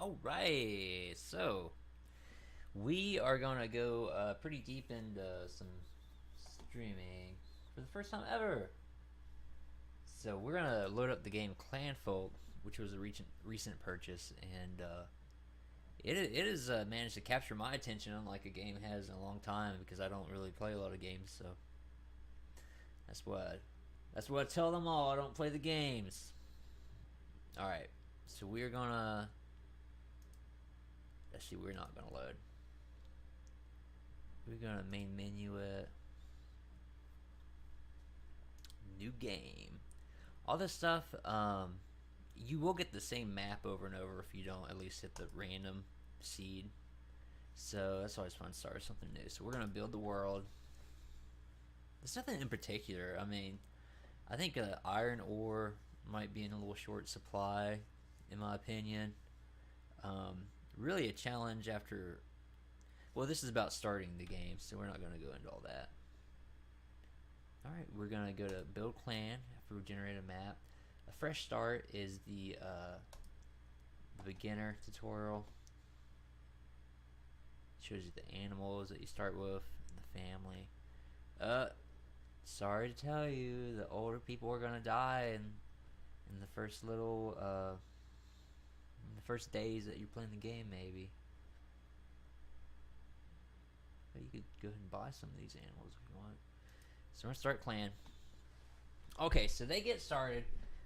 Alright, so we are gonna go pretty deep into some streaming for the first time ever. So we're gonna load up the game Clanfolk, which was a recent purchase, and it has managed to capture my attention, unlike a game has in a long time, because I don't really play a lot of games. So that's what that's what I tell them all. I don't play the games. All right, so we're gonna actually we're not gonna load. We're gonna main menu it. New game. All this stuff, you will get the same map over and over if you don't at least hit the random seed. So that's always fun to start with something new. So we're gonna build the world. There's nothing in particular. I mean, I think iron ore might be in a little short supply, in my opinion. Really a challenge after. Well, this is about starting the game, so we're not going to go into all that. Alright, we're going to go to Build Clan after we generate a map. A fresh start is the beginner tutorial. It shows you the animals that you start with and the family. Sorry to tell you, the older people are going to die in the first little, in the first days that you're playing the game, maybe. But you could go ahead and buy some of these animals if you want. So we're gonna start clan. Okay, so they get started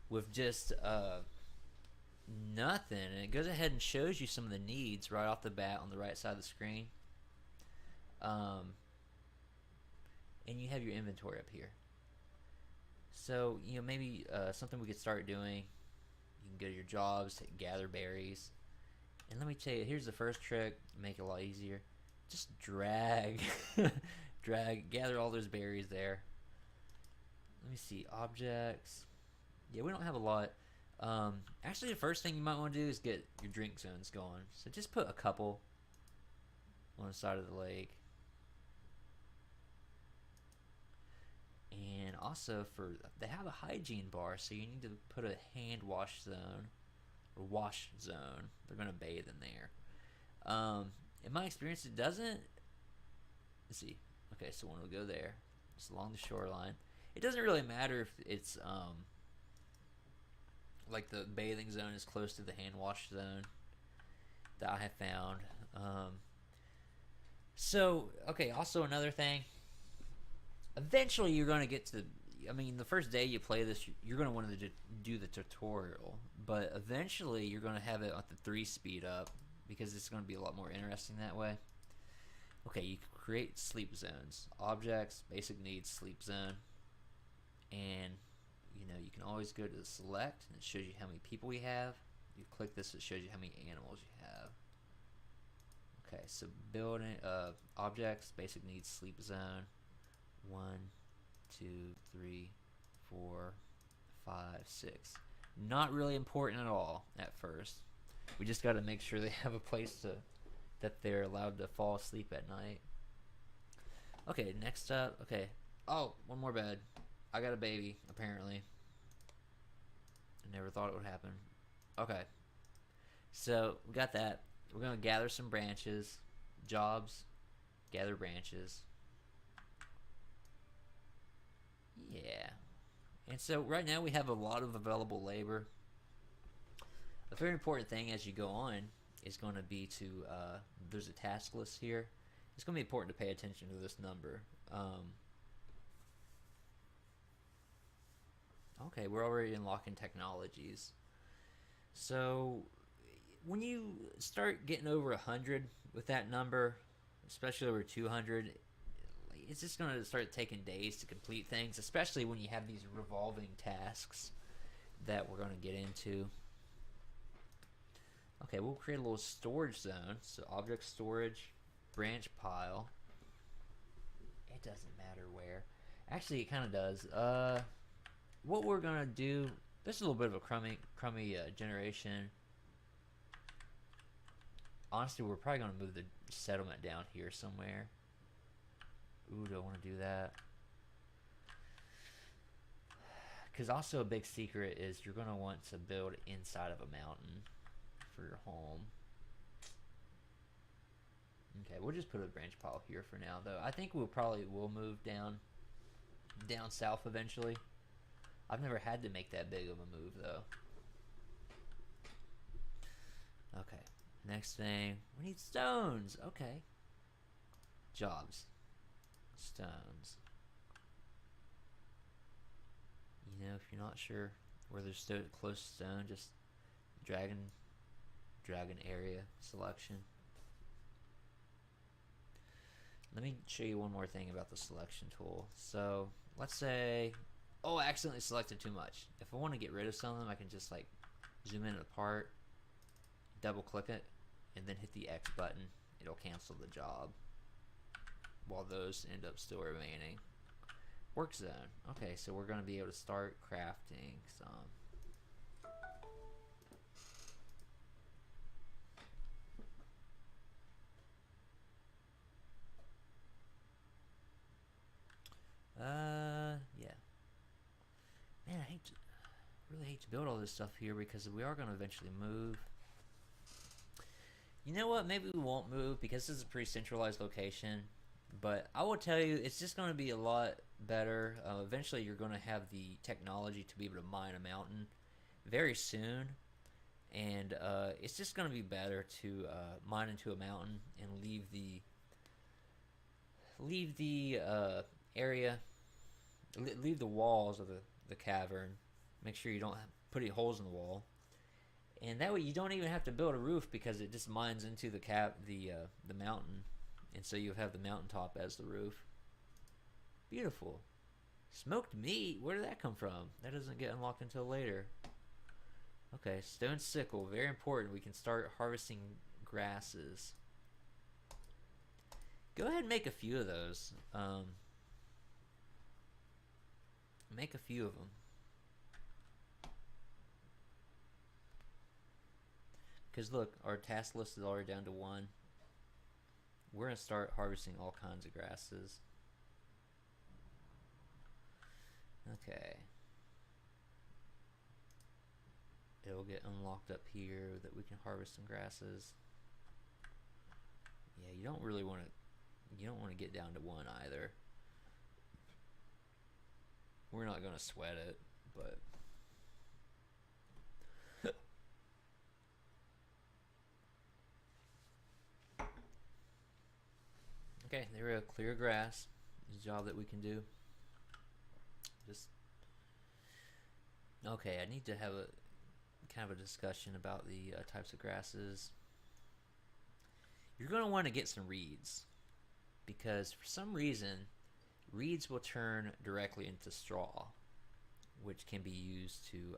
with just nothing, and it goes ahead and shows you some of the needs right off the bat on the right side of the screen. And you have your inventory up here. So maybe something we could start doing. You can go to your jobs, gather berries, and let me tell you, here's the first trick. Make it a lot easier. Just drag, gather all those berries there. Let me see, objects. Yeah, we don't have a lot. Actually, the first thing you might want to do is get your drink zones going. So just put a couple on the side of the lake. And also, they have a hygiene bar, so you need to put a hand wash zone or wash zone. They're gonna bathe in there. In my experience, it doesn't. Let's see. Okay, so when we go there, it's along the shoreline. It doesn't really matter if it's like the bathing zone is close to the hand wash zone that I have found. So okay, also another thing. Eventually, you're gonna get to. I mean, the first day you play this, you're gonna want to do the tutorial, but eventually you're gonna have it at the 3 speed up because it's gonna be a lot more interesting that way. Okay, you can create sleep zones. Objects, basic needs, sleep zone. And, you can always go to the select, and it shows you how many people you have. You click this, it shows you how many animals you have. Okay, so building, objects, basic needs, sleep zone. 1, 2, 3, 4, 5, 6. Not really important at all at first. We just got to make sure they have a place that they're allowed to fall asleep at night. Okay, next up. Okay. Oh, one more bed. I got a baby, apparently. I never thought it would happen. Okay. So, we got that. We're going to gather some branches. Jobs. Gather branches. Yeah. And so, right now we have a lot of available labor. A very important thing as you go on is going to be to, there's a task list here. It's going to be important to pay attention to this number. Okay, we're already unlocking technologies. So when you start getting over 100 with that number, especially over 200, it's just going to start taking days to complete things, especially when you have these revolving tasks that we're going to get into. Okay, we'll create a little storage zone. So object storage, branch pile. It doesn't matter where. Actually, it kind of does. What we're gonna do? This is a little bit of a crummy generation. Honestly, we're probably gonna move the settlement down here somewhere. Ooh, do I want to do that? Because also a big secret is you're gonna want to build inside of a mountain for your home. Okay, we'll just put a branch pile here for now, though. I think we'll probably will move down south eventually. I've never had to make that big of a move, though. Okay, next thing, we need stones. Okay, jobs, stones. You know, if you're not sure where there's close stone, just dragon area selection. Let me show you one more thing about the selection tool. So let's say, oh, I accidentally selected too much. If I want to get rid of some of them, I can just like zoom in apart, double click it, and then hit the X button. It'll cancel the job while those end up still remaining. Work zone. Okay, so we're going to be able to start crafting some. Yeah. Man, I really hate to build all this stuff here because we are going to eventually move. You know what? Maybe we won't move because this is a pretty centralized location. But I will tell you, it's just going to be a lot better. Eventually, you're going to have the technology to be able to mine a mountain very soon. And it's just going to be better to mine into a mountain and leave the area, leave the walls of the cavern. Make sure you don't put any holes in the wall. And that way you don't even have to build a roof because it just mines into the mountain. And so you have the mountaintop as the roof. Beautiful. Smoked meat? Where did that come from? That doesn't get unlocked until later. Okay, stone sickle. Very important. We can start harvesting grasses. Go ahead and make a few of those. Make a few of them. Because look, our task list is already down to 1. We're going to start harvesting all kinds of grasses. Okay. It'll get unlocked up here that we can harvest some grasses. Yeah, you don't want to get down to 1 either. We're not going to sweat it, but okay, there we go. Clear grass is a job that we can do. Just okay. I need to have a kind of a discussion about the types of grasses. You're going to want to get some reeds because for some reason reeds will turn directly into straw, which can be used to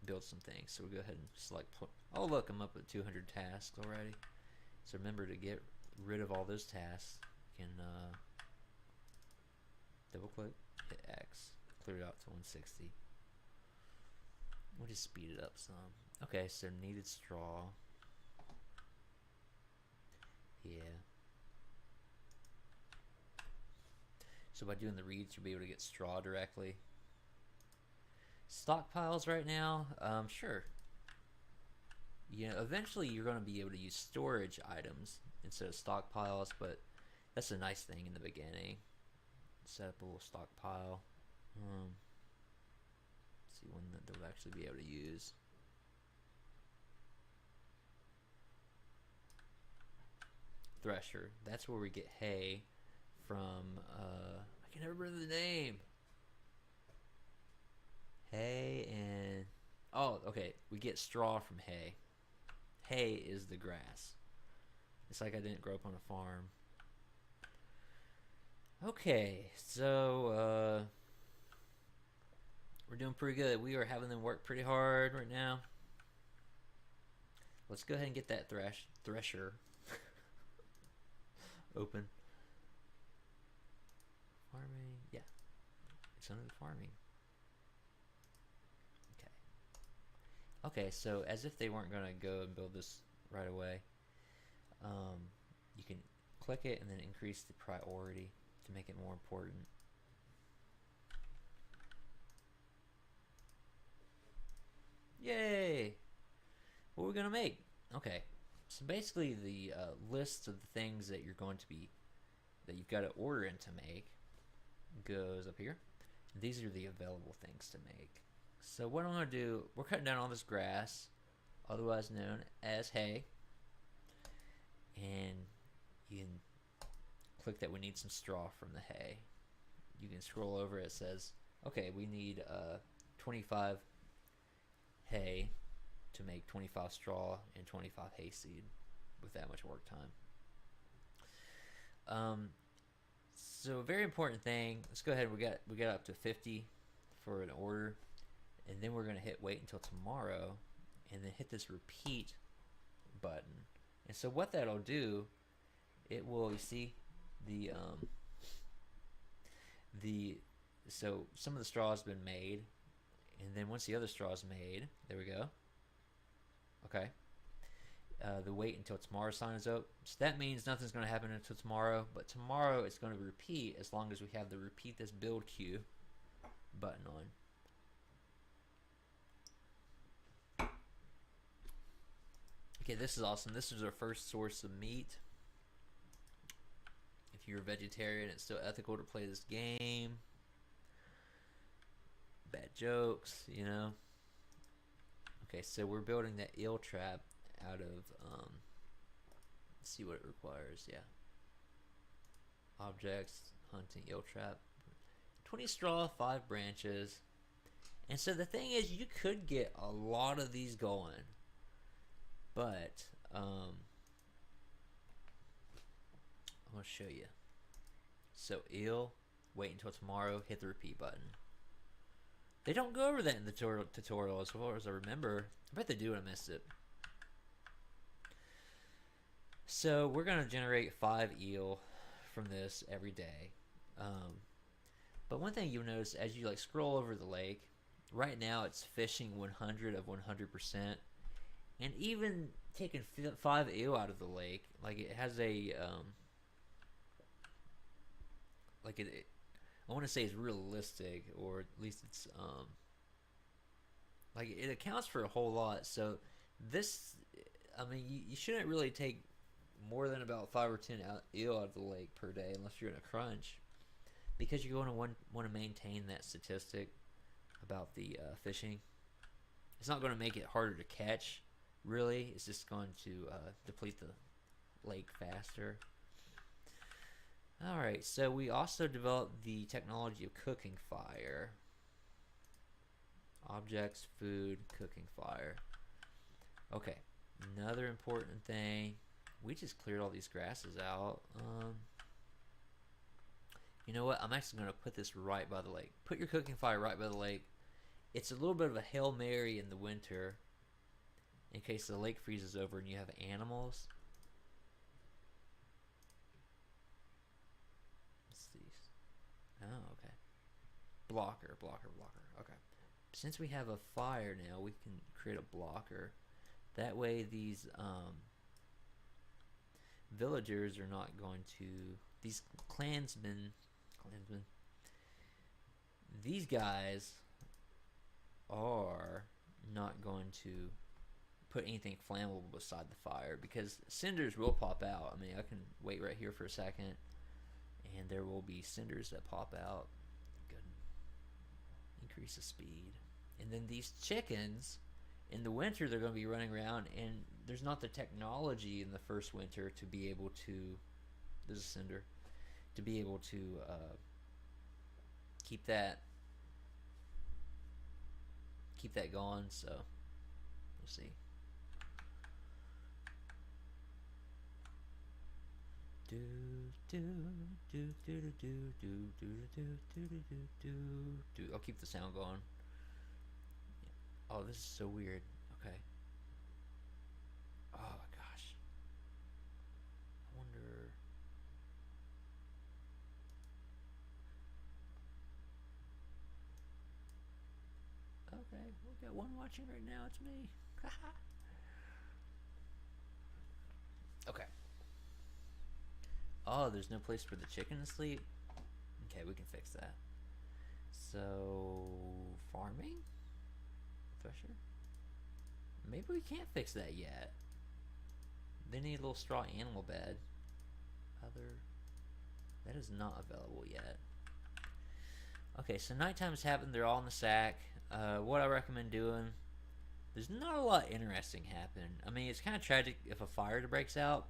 build some things. So we'll go ahead and select. Oh look, I'm up at 200 tasks already. So remember to get rid of all those tasks. You can double click, hit X, clear it out to 160. We'll just speed it up some. Okay, so needed straw. Yeah. So by doing the reeds, you'll be able to get straw directly. Stockpiles right now, sure. You know, eventually you're going to be able to use storage items instead of stockpiles, but that's a nice thing in the beginning. Set up a little stockpile. See when they'll actually be able to use. Thresher. That's where we get hay from. I can never remember the name. Hay and oh, okay. We get straw from hay. Hay is the grass. It's like I didn't grow up on a farm. Okay, so we're doing pretty good. We are having them work pretty hard right now. Let's go ahead and get that thresher open. Farming, yeah. It's under the farming. Okay, so as if they weren't going to go and build this right away, you can click it and then increase the priority to make it more important. Yay! What are we going to make? Okay, So basically, the list of the things that you're going to be that you've got to order in to make goes up here. These are the available things to make. So what I'm going to do, we're cutting down all this grass, otherwise known as hay, and you can click that we need some straw from the hay. You can scroll over, it says, okay, we need 25 hay to make 25 straw and 25 hayseed with that much work time. So a very important thing, let's go ahead, we got up to 50 for an order, and then we're going to hit wait until tomorrow, and then hit this repeat button. And so what that'll do, it will, you see, so some of the straw has been made, and then once the other straw is made, there we go. Okay. The wait until tomorrow sign is up. So that means nothing's going to happen until tomorrow, but tomorrow it's going to repeat as long as we have the repeat this build queue button on. Okay, this is awesome. This is our first source of meat. If you're a vegetarian, it's still ethical to play this game. Bad jokes, you know. Okay, so we're building that eel trap out of, let's see what it requires, yeah. Objects, hunting, eel trap. 20 straw, 5 branches. And so the thing is, you could get a lot of these going. But, I'm going to show you. So, eel, wait until tomorrow, hit the repeat button. They don't go over that in the tutorial as far as I remember. I bet they do and I missed it. So we're going to generate 5 eel from this every day. But one thing you'll notice as you like scroll over the lake, right now it's fishing 100 of 100%. And even taking 5 eel out of the lake, like it has a, like it I want to say it's realistic, or at least it's like it accounts for a whole lot. So this, I mean, you shouldn't really take more than about 5 or 10 eel out of the lake per day unless you're in a crunch, because you're going to want to maintain that statistic about the fishing. It's not going to make it harder to catch, really. It's just going to deplete the lake faster. Alright, so we also developed the technology of cooking fire. Objects, food, cooking fire. Okay, another important thing. We just cleared all these grasses out. You know what? I'm actually going to put this right by the lake. Put your cooking fire right by the lake. It's a little bit of a Hail Mary in the winter in case the lake freezes over and you have animals. Oh, okay. Blocker. Okay. Since we have a fire now, we can create a blocker. That way these villagers are not going to... These clansmen... These guys are not going to put anything flammable beside the fire, because cinders will pop out. I mean, I can wait right here for a second, and there will be cinders that pop out. Good. Increase the speed. And then these chickens, in the winter, they're going to be running around, and there's not the technology in the first winter to be able to... There's a cinder. To be able to keep that going, so we'll see. I'll keep the sound going. Oh, this is so weird. Okay. Oh my gosh. I wonder. Okay, we got one watching right now. It's me. Okay. Oh, there's no place for the chicken to sleep? Okay, we can fix that. So, farming? Thresher? Maybe we can't fix that yet. They need a little straw animal bed. Other. That is not available yet. Okay, so nighttime's happened. They're all in the sack. What I recommend doing. There's not a lot interesting happening. I mean, it's kind of tragic if a fire breaks out,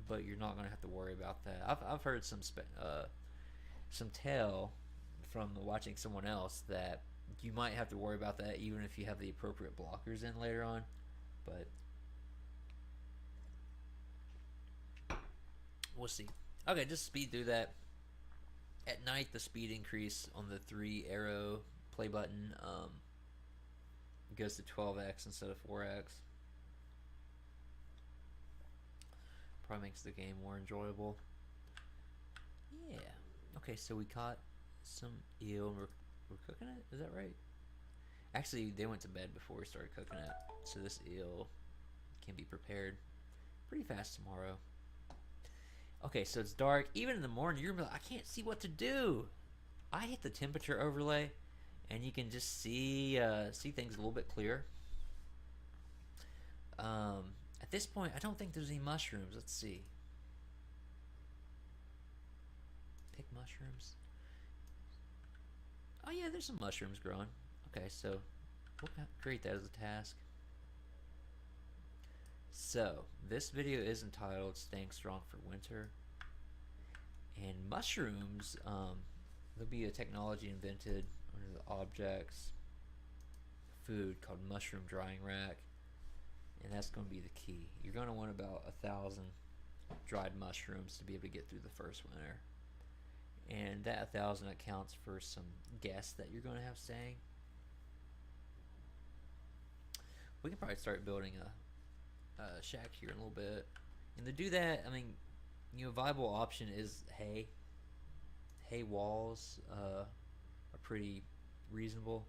but you're not gonna have to worry about that. I've heard some tale from watching someone else that you might have to worry about that even if you have the appropriate blockers in later on. But we'll see. Okay, just speed through that. At night, the speed increase on the 3 arrow play button goes to 12x instead of 4x. Probably makes the game more enjoyable. Yeah. Okay, so we caught some eel and we're cooking it? Is that right? Actually, they went to bed before we started cooking it. So this eel can be prepared pretty fast tomorrow. Okay, so it's dark. Even in the morning, you're gonna be like, I can't see what to do. I hit the temperature overlay, and you can just see things a little bit clearer. At this point, I don't think there's any mushrooms. Let's see. Pick mushrooms. Oh yeah, there's some mushrooms growing. Okay, so we'll create that as a task. So, this video is entitled Staying Strong for Winter. And mushrooms, there'll be a technology invented under the objects food called mushroom drying rack. And that's going to be the key. You're going to want about 1,000 dried mushrooms to be able to get through the first winter. And that 1,000 accounts for some guests that you're going to have staying. We can probably start building a shack here in a little bit. And to do that, I mean, a viable option is hay. Hay walls are pretty reasonable.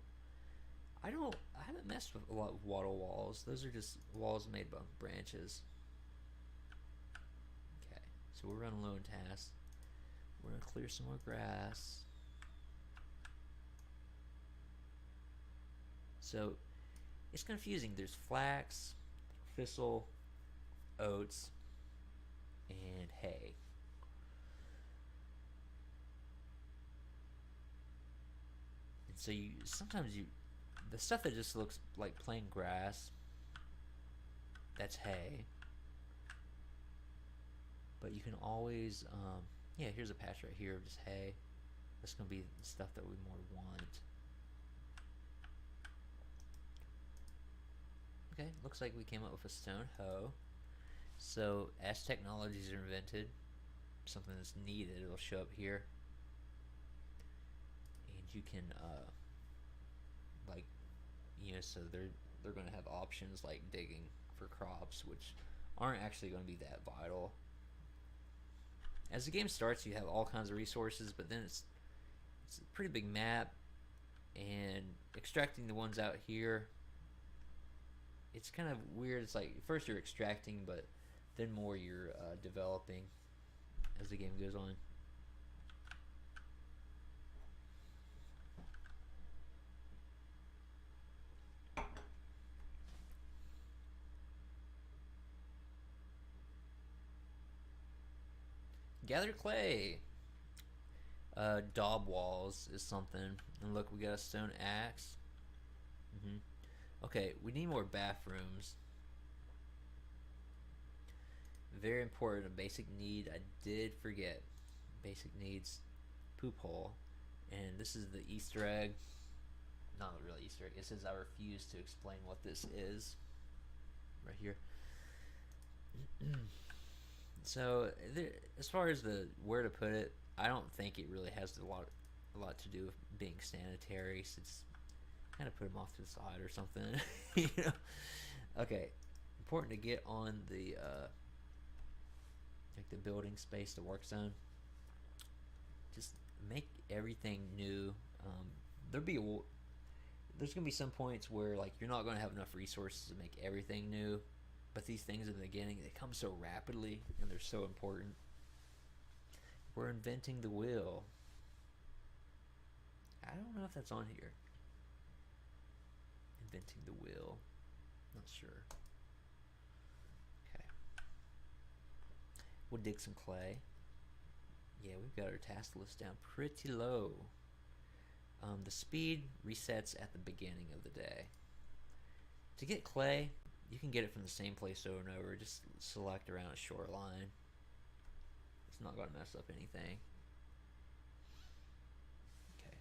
I haven't messed with a lot of wattle walls. Those are just walls made by branches. Okay, so we're running low on tasks. We're gonna clear some more grass. So it's confusing. There's flax, thistle, oats, and hay. And so sometimes the stuff that just looks like plain grass, that's hay. But you can always, yeah, here's a patch right here of just hay. That's gonna be the stuff that we more want. Okay, looks like we came up with a stone hoe. So as technologies are invented, something that's needed, it'll show up here. And you can so they're going to have options like digging for crops, which aren't actually going to be that vital. As the game starts, you have all kinds of resources, but then it's a pretty big map, and extracting the ones out here, it's kind of weird. It's like first you're extracting, but then more you're developing as the game goes on. Gather clay. Daub walls is something. And look, we got a stone axe. Okay, we need more bathrooms. Very important, a basic need. I did forget. Basic needs, poop hole. And this is the Easter egg. Not really Easter egg. It says I refuse to explain what this is. Right here. So, as far as where to put it, I don't think it really has a lot to do with being sanitary. So it's kind of put them off to the side or something. You know? Okay, important to get on the like the building space, the work zone. Just make everything new. There's gonna be some points where like you're not gonna have enough resources to make everything new. But these things in the beginning, they come so rapidly, and they're so important. We're inventing the wheel. I don't know if that's on here. Inventing the wheel. Not sure. Okay. We'll dig some clay. Yeah, we've got our task list down pretty low. The speed resets at the beginning of the day. To get clay, you can get it from the same place over and over. Just select around a shoreline. It's not going to mess up anything. Okay.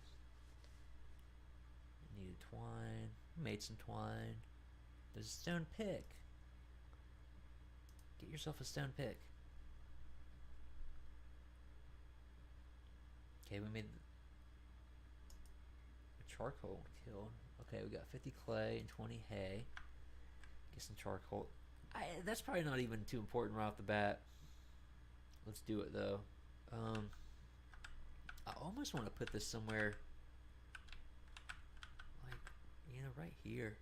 Needed twine. Made some twine. There's a stone pick. Get yourself a stone pick. Okay, we made a charcoal kiln. Okay, we got 50 clay and 20 hay. Get some charcoal. That's probably not even too important right off the bat. Let's do it though. I almost want to put this somewhere, like, you know, right here.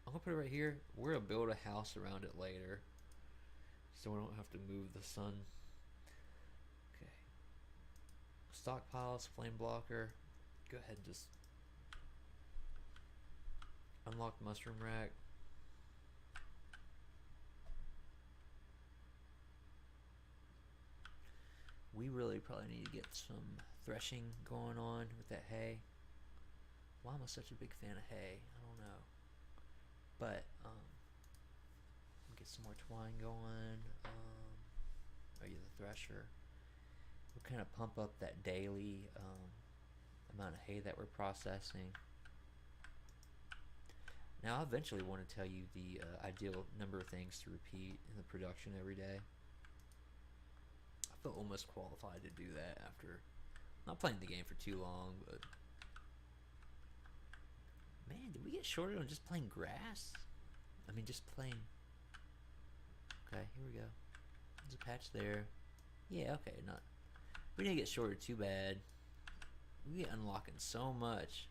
I'm gonna put it right here. We're gonna build a house around it later, so we don't have to move the sun. Okay. Stockpiles, flame blocker. Go ahead and just unlock mushroom rack. We really probably need to get some threshing going on with that hay. Why am I such a big fan of hay? I don't know. But get some more twine going. Are you the thresher? We'll kind of pump up that daily amount of hay that we're processing. Now, I eventually want to tell you the ideal number of things to repeat in the production every day. I feel almost qualified to do that after not playing the game for too long, but man, did we get shorted on just plain grass? I mean, just plain. Okay, here we go. There's a patch there. Yeah, okay, not. We didn't get shorted too bad. We get unlocking so much.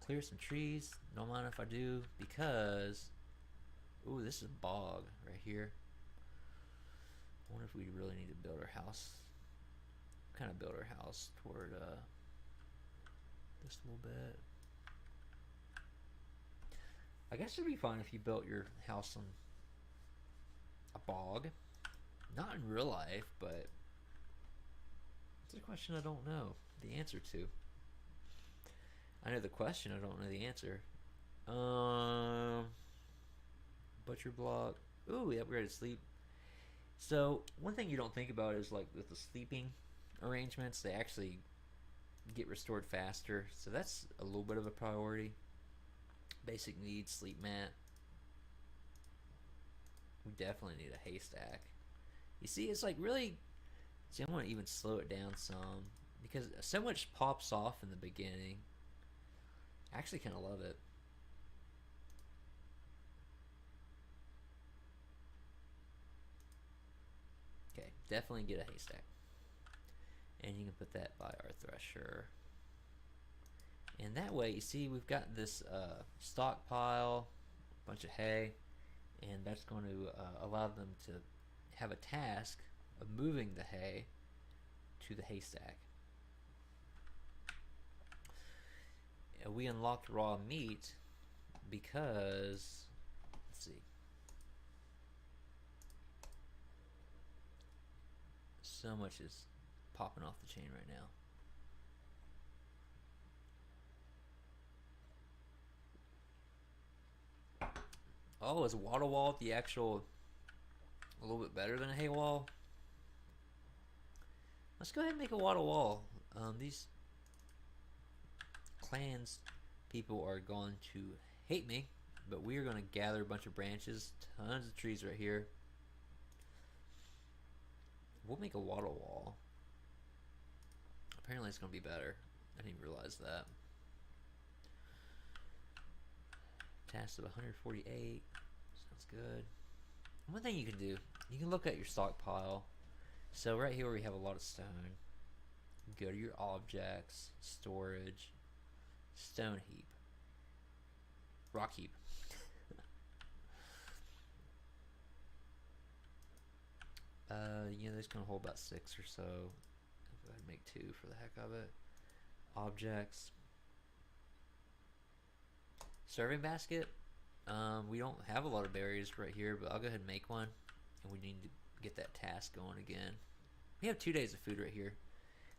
Clear some trees. Don't mind if I do, because ooh, this is bog right here. I wonder if we really need to build our house. Kind of build our house toward this a little bit. I guess it'd be fine if you built your house on a bog. Not in real life, but it's a question I don't know the answer to. I know the question, I don't know the answer. Butcher block. Ooh, we upgraded sleep. So one thing you don't think about is, like, with the sleeping arrangements, they actually get restored faster. So that's a little bit of a priority. Basic needs, sleep mat. We definitely need a haystack. You see, it's like really, see, I want to even slow it down some, because so much pops off in the beginning. I actually kind of love it. Okay, definitely get a haystack. And you can put that by our thresher. And that way, you see, we've got this stockpile, a bunch of hay, and that's going to allow them to have a task of moving the hay to the haystack. And we unlocked raw meat because, let's see, so much is popping off the chain right now. Oh, is a water wall the actual a little bit better than a hay wall? Let's go ahead and make a water wall. These clans people are going to hate me, but we are going to gather a bunch of branches, tons of trees right here. We'll make a water wall. Apparently it's going to be better. I didn't even realize that. Task of 148. Sounds good. One thing you can do, you can look at your stockpile. So right here where we have a lot of stone, go to your objects, storage, stone heap, rock heap. You know, this gonna hold about 6 or so. I'll go ahead and make 2 for the heck of it. Objects. Serving basket. We don't have a lot of berries right here, but I'll go ahead and make one. And we need to get that task going again. We have 2 days of food right here.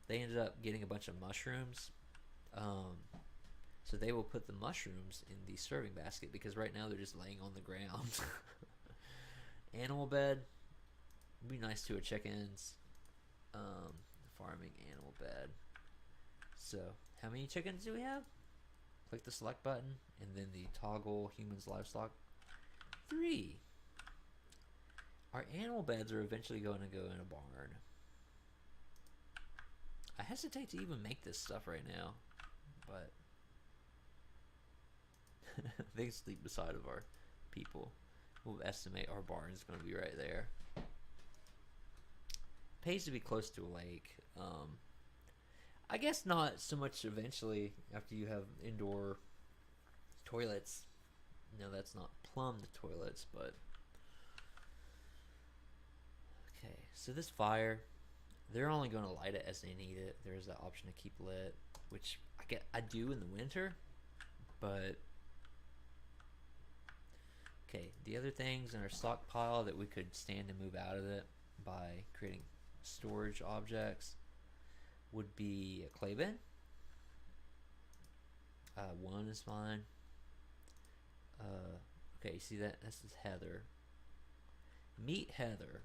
They ended up getting a bunch of mushrooms. Um, so they will put the mushrooms in the serving basket because right now they're just laying on the ground. Animal bed. Would be nice to a chickens. Farming animal bed. So, how many chickens do we have? Click the select button and then the toggle humans livestock. 3. Our animal beds are eventually going to go in a barn. I hesitate to even make this stuff right now, but they sleep beside of our people. We'll estimate our barn is going to be right there. Pays to be close to a lake. I guess not so much eventually after you have indoor toilets. No, that's not plumbed toilets, but okay. So this fire, they're only going to light it as they need it. There's that option to keep lit, which I do in the winter, but okay. The other things in our stockpile that we could stand to move out of it by creating storage objects would be a clay bin. 1 is fine. Okay, you see that? This is heather. Meet heather.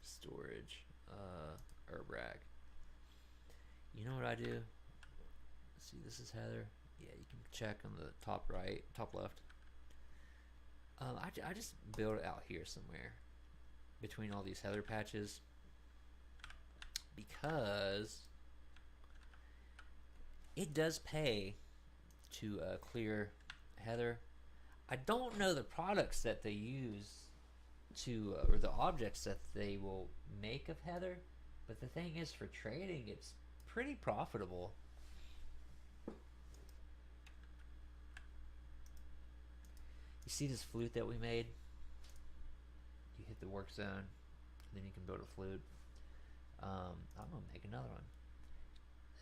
Storage. Herb rag. You know what I do? Let's see, this is heather. Yeah, you can check on the top right, top left. I just build it out here somewhere between all these heather patches because it does pay to clear heather. I don't know the products that they use to or the objects that they will make of heather, but the thing is, for trading, it's pretty profitable. You see this flute that we made? You hit the work zone, then you can build a flute. I'm gonna make another one.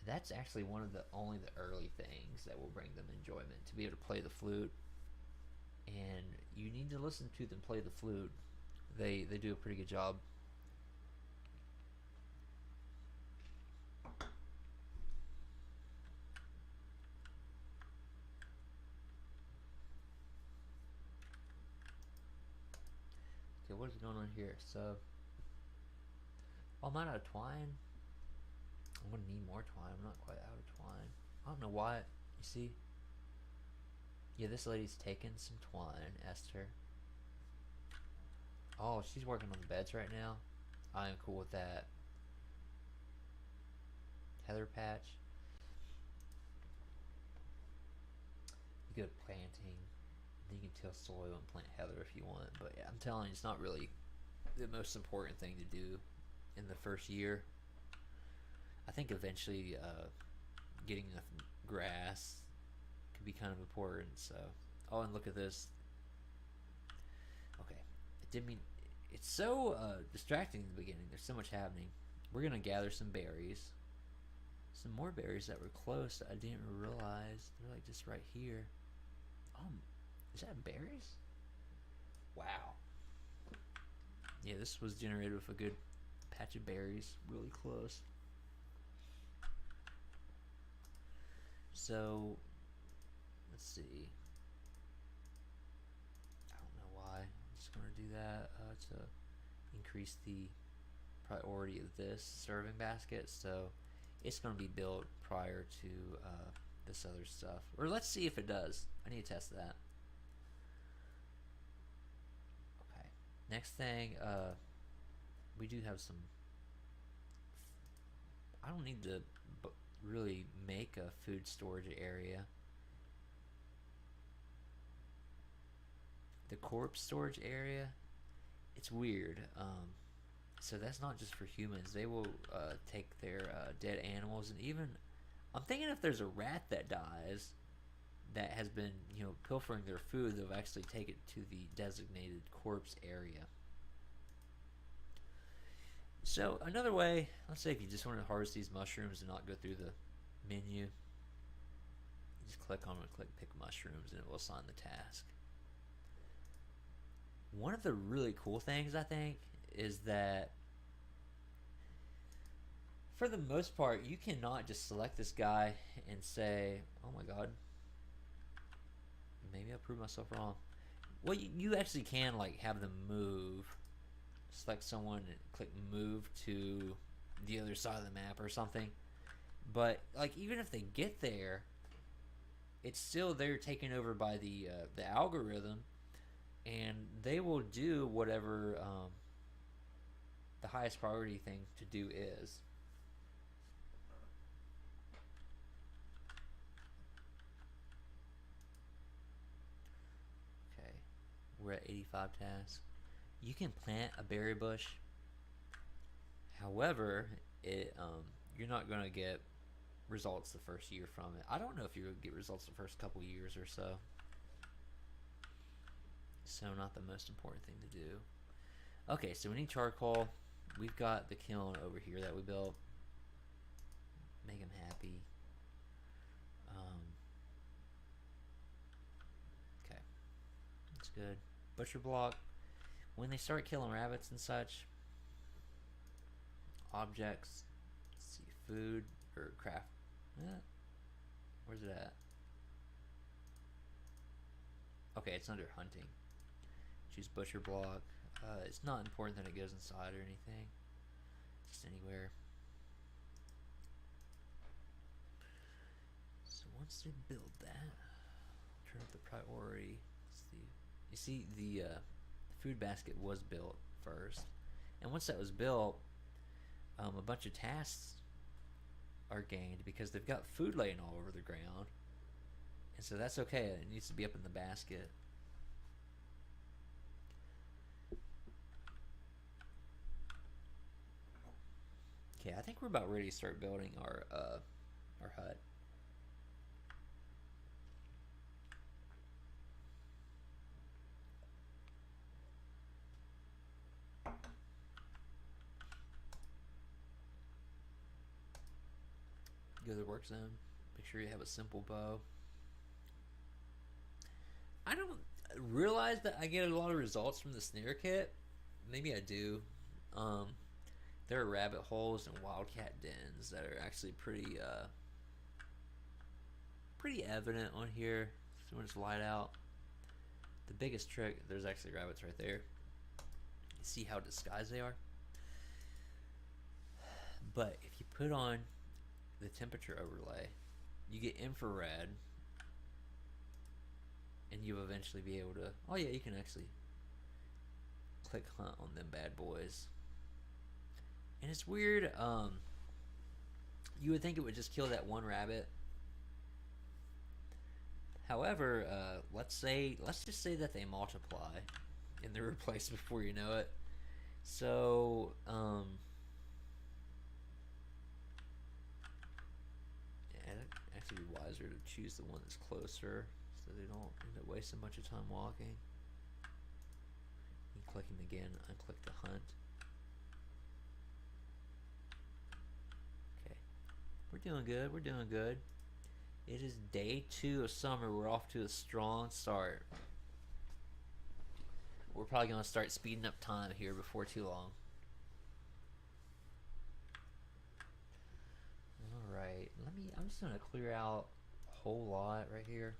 That's actually one of the only the early things that will bring them enjoyment, to be able to play the flute. And you need to listen to them play the flute. They do a pretty good job. Okay, what is going on here? So, I'm not out of twine. I'm gonna need more twine. I'm not quite out of twine. I don't know why. You see? Yeah, this lady's taking some twine, Esther. Oh, she's working on the beds right now. I am cool with that. Heather patch. You go planting. You can till soil and plant heather if you want. But yeah, I'm telling you, it's not really the most important thing to do in the first year. I think eventually getting enough grass could be kind of important. So, oh, and look at this. Okay, it didn't mean. It's so distracting in the beginning. There's so much happening. We're gonna gather some berries. Some more berries that were close that I didn't realize. They're like just right here. Is that berries? Wow. Yeah, this was generated with a good patch of berries. Really close. So, let's see. I don't know why. I'm just going to do that to increase the priority of this serving basket. So, it's going to be built prior to this other stuff. Or let's see if it does. I need to test that. Okay. Next thing, we do have some. I don't need to really make a food storage area. The corpse storage area, it's weird. So that's not just for humans. They will take their dead animals, and even I'm thinking if there's a rat that dies that has been, pilfering their food, they'll actually take it to the designated corpse area. So another way, let's say if you just want to harvest these mushrooms and not go through the menu, Just click on it, click pick mushrooms, and it will assign the task. One of the really cool things I think is that for the most part, you cannot just select this guy and say, "Oh my god, maybe I proved myself wrong." Well, you actually can like have them move, select someone and click move to the other side of the map or something. But like even if they get there, it's still they're taken over by the algorithm, and they will do whatever the highest priority thing to do is. Okay, we're at 85 tasks. You can plant a berry bush. However, it you're not gonna get results the first year from it. I don't know if you're gonna get results the first couple years or so. So not the most important thing to do. Okay, so we need charcoal. We've got the kiln over here that we built. Make him happy. Okay, that's good. Butcher block. When they start killing rabbits and such, objects. Let's see, food or craft. Where's it at? Okay, it's under hunting. Choose butcher block. It's not important that it goes inside or anything. Just anywhere. So once they build that, turn up the priority. You see the food basket was built first, and once that was built, a bunch of tasks are gained because they've got food laying all over the ground, and so that's okay. It needs to be up in the basket. Okay, I think we're about ready to start building our hut. Go to the work zone. Make sure you have a simple bow. I don't realize that I get a lot of results from the snare kit. Maybe I do. There are rabbit holes and wildcat dens that are actually pretty evident on here. So when it's light out, the biggest trick, there's actually rabbits right there. You see how disguised they are? But if you put on the temperature overlay, you get infrared, and you'll eventually be able to, oh yeah, you can actually click hunt on them bad boys. And it's weird, you would think it would just kill that one rabbit. However, let's just say that they multiply and they're replaced before you know it. So, yeah, it'd actually be wiser to choose the one that's closer so they don't end up wasting a bunch of time walking. And clicking again, unclick the hunt. Okay, we're doing good. We're doing good. It is day 2 of summer. We're off to a strong start. We're probably going to start speeding up time here before too long. Alright, I'm just going to clear out a whole lot right here.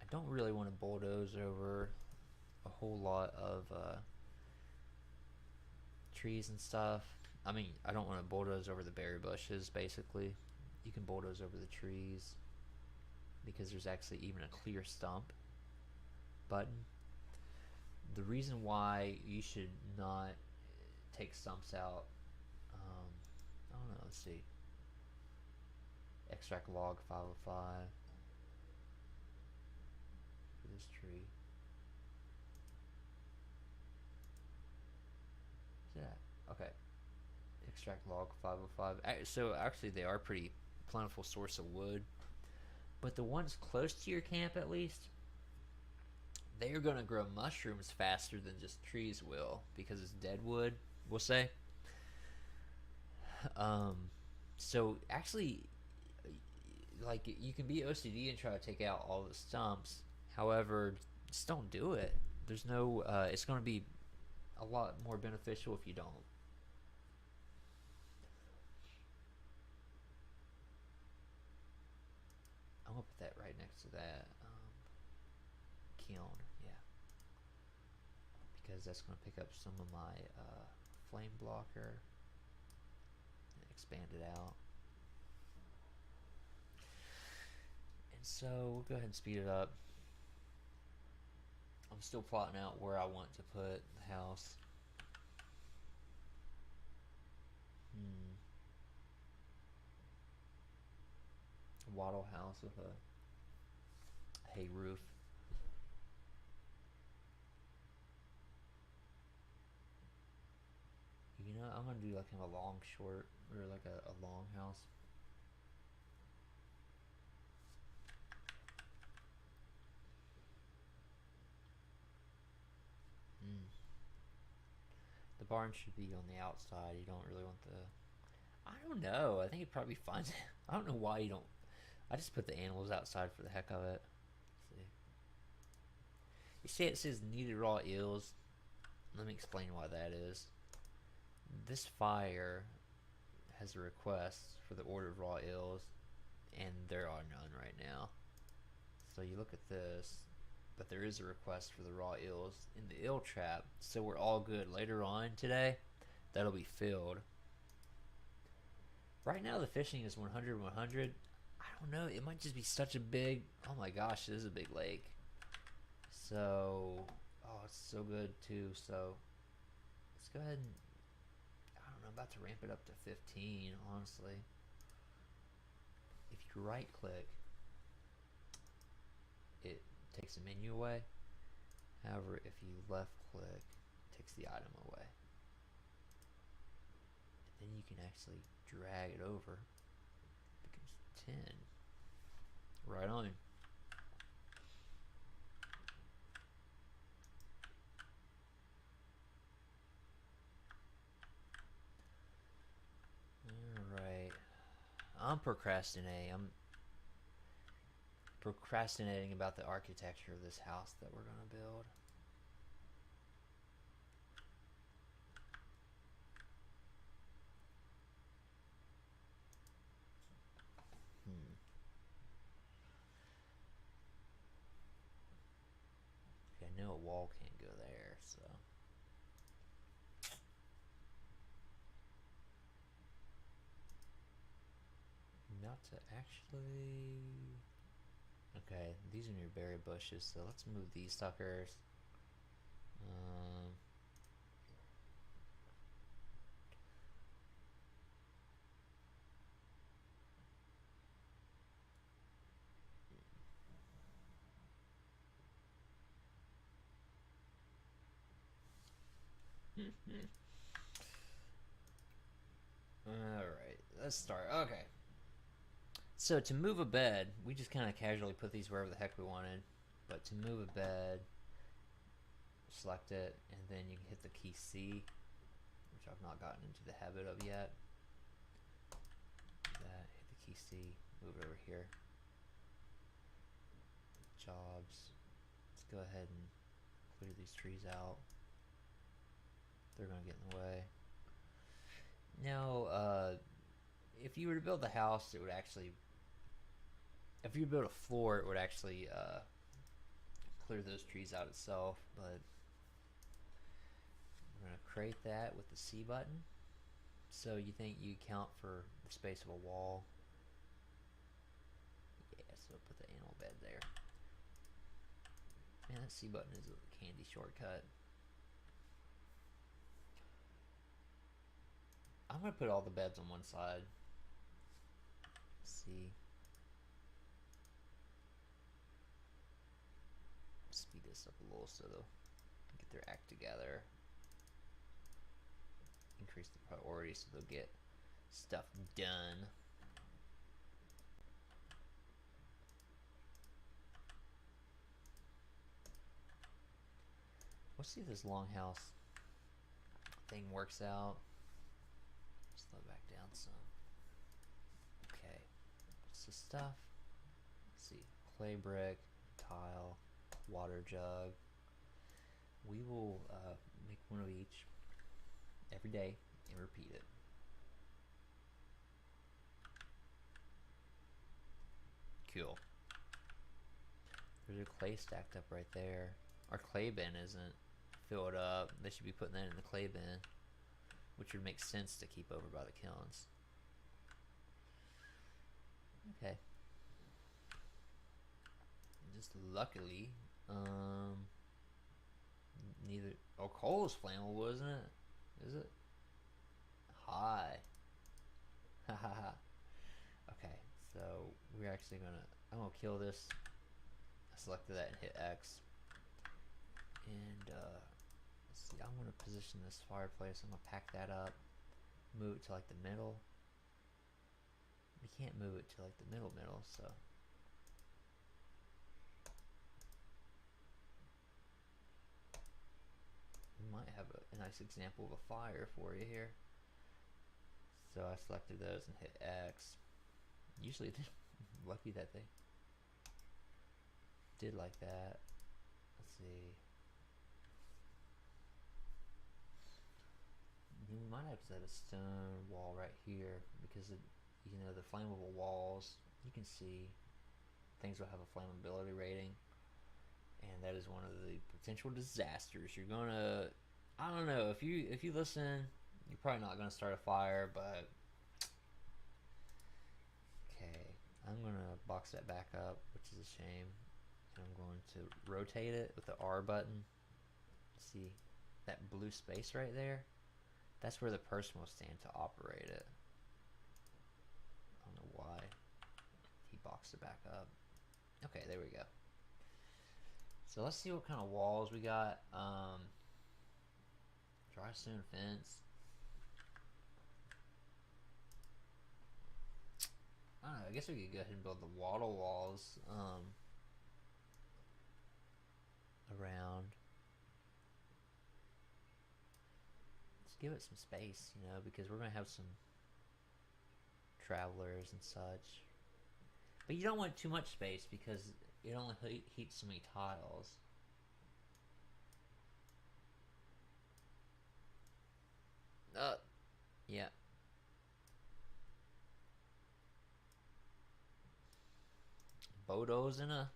I don't really want to bulldoze over a whole lot of trees and stuff. I mean, I don't want to bulldoze over the berry bushes, basically. You can bulldoze over the trees because there's actually even a clear stump button. The reason why you should not take stumps out, I don't know, let's see. Extract log 505 for this tree. Is that? Okay. Extract log 505. So actually they are pretty plentiful source of wood. But the ones close to your camp, at least, they are going to grow mushrooms faster than just trees will because it's dead wood, we'll say. So actually, like you can be OCD and try to take out all the stumps. However, just don't do it. There's no. It's going to be a lot more beneficial if you don't. I'm gonna put that right next to that kiln, yeah, because that's gonna pick up some of my flame blocker and expand it out. And so we'll go ahead and speed it up. I'm still plotting out where I want to put the house. A wattle house with a hay roof. You know, I'm gonna do like kind of a long short or like a long house. Mm. The barn should be on the outside. You don't really want the. I don't know. I think it probably finds it. I don't know why you don't. I just put the animals outside for the heck of it. Let's see. You see, it says needed raw eels. Let me explain why that is. This fire has a request for the order of raw eels, and there are none right now. So you look at this, but there is a request for the raw eels in the eel trap, so we're all good. Later on today, that'll be filled. Right now the fishing is 100 100. I don't know, it might just be such a big, oh my gosh, this is a big lake. So, oh, it's so good too. So let's go ahead and, I don't know, I'm about to ramp it up to 15, honestly. If you right click, it takes the menu away. However, if you left click, it takes the item away. And then you can actually drag it over. It becomes 10. Right on. Alright. I'm procrastinating about the architecture of this house that we're going to build. Okay, I know a wall can't go there, so. Not to actually. Okay, these are near berry bushes, so let's move these suckers. Alright, let's start. Okay. So to move a bed, we just kind of casually put these wherever the heck we wanted. But to move a bed, select it, and then you can hit the key C, which I've not gotten into the habit of yet. Do that, hit the key C, move it over here. Jobs. Let's go ahead and clear these trees out. They're going to get in the way. Now, if you were to build the house, it would actually, if you build a floor, it would actually clear those trees out itself, but we're going to create that with the C button. So you think you count for the space of a wall. Yeah, so put the animal bed there. Man, that C button is a candy shortcut. I'm going to put all the beds on one side. C. Speed this up a little so they'll get their act together. Increase the priority so they'll get stuff done. Let's see if this longhouse thing works out. Slow back down some. list of stuff. Let's see, clay brick, tile, water jug. We will make one of each every day and repeat it. Cool. There's a clay stacked up right there. Our clay bin isn't filled up. They should be putting that in the clay bin, which would make sense to keep over by the kilns. Okay. Just luckily, neither. Oh, coal is flammable, isn't it? Is it? Hi. Hahaha. Okay, so we're actually gonna. I'm gonna kill this. I selected that and hit X. And let's see. I'm gonna position this fireplace. I'm gonna pack that up. Move it to like the middle. We can't move it to like the middle, so. We might have a nice example of a fire for you here. So I selected those and hit X. Usually, lucky that they did like that. Let's see. We might have to have a stone wall right here because you know, the flammable walls, you can see things will have a flammability rating, and that is one of the potential disasters. You're gonna, I don't know, if you listen, you're probably not gonna start a fire, but okay, I'm gonna box that back up, which is a shame. And I'm going to rotate it with the R button. See that blue space right there? That's where the person will stand to operate it. I don't know why he boxed it back up. Okay, there we go. So let's see what kind of walls we got. Dry stone fence. I don't know, I guess we could go ahead and build the wattle walls around. Let's give it some space, you know, because we're gonna have some travelers and such. But you don't want too much space because it only heats so many tiles. Yeah. Bodo's in a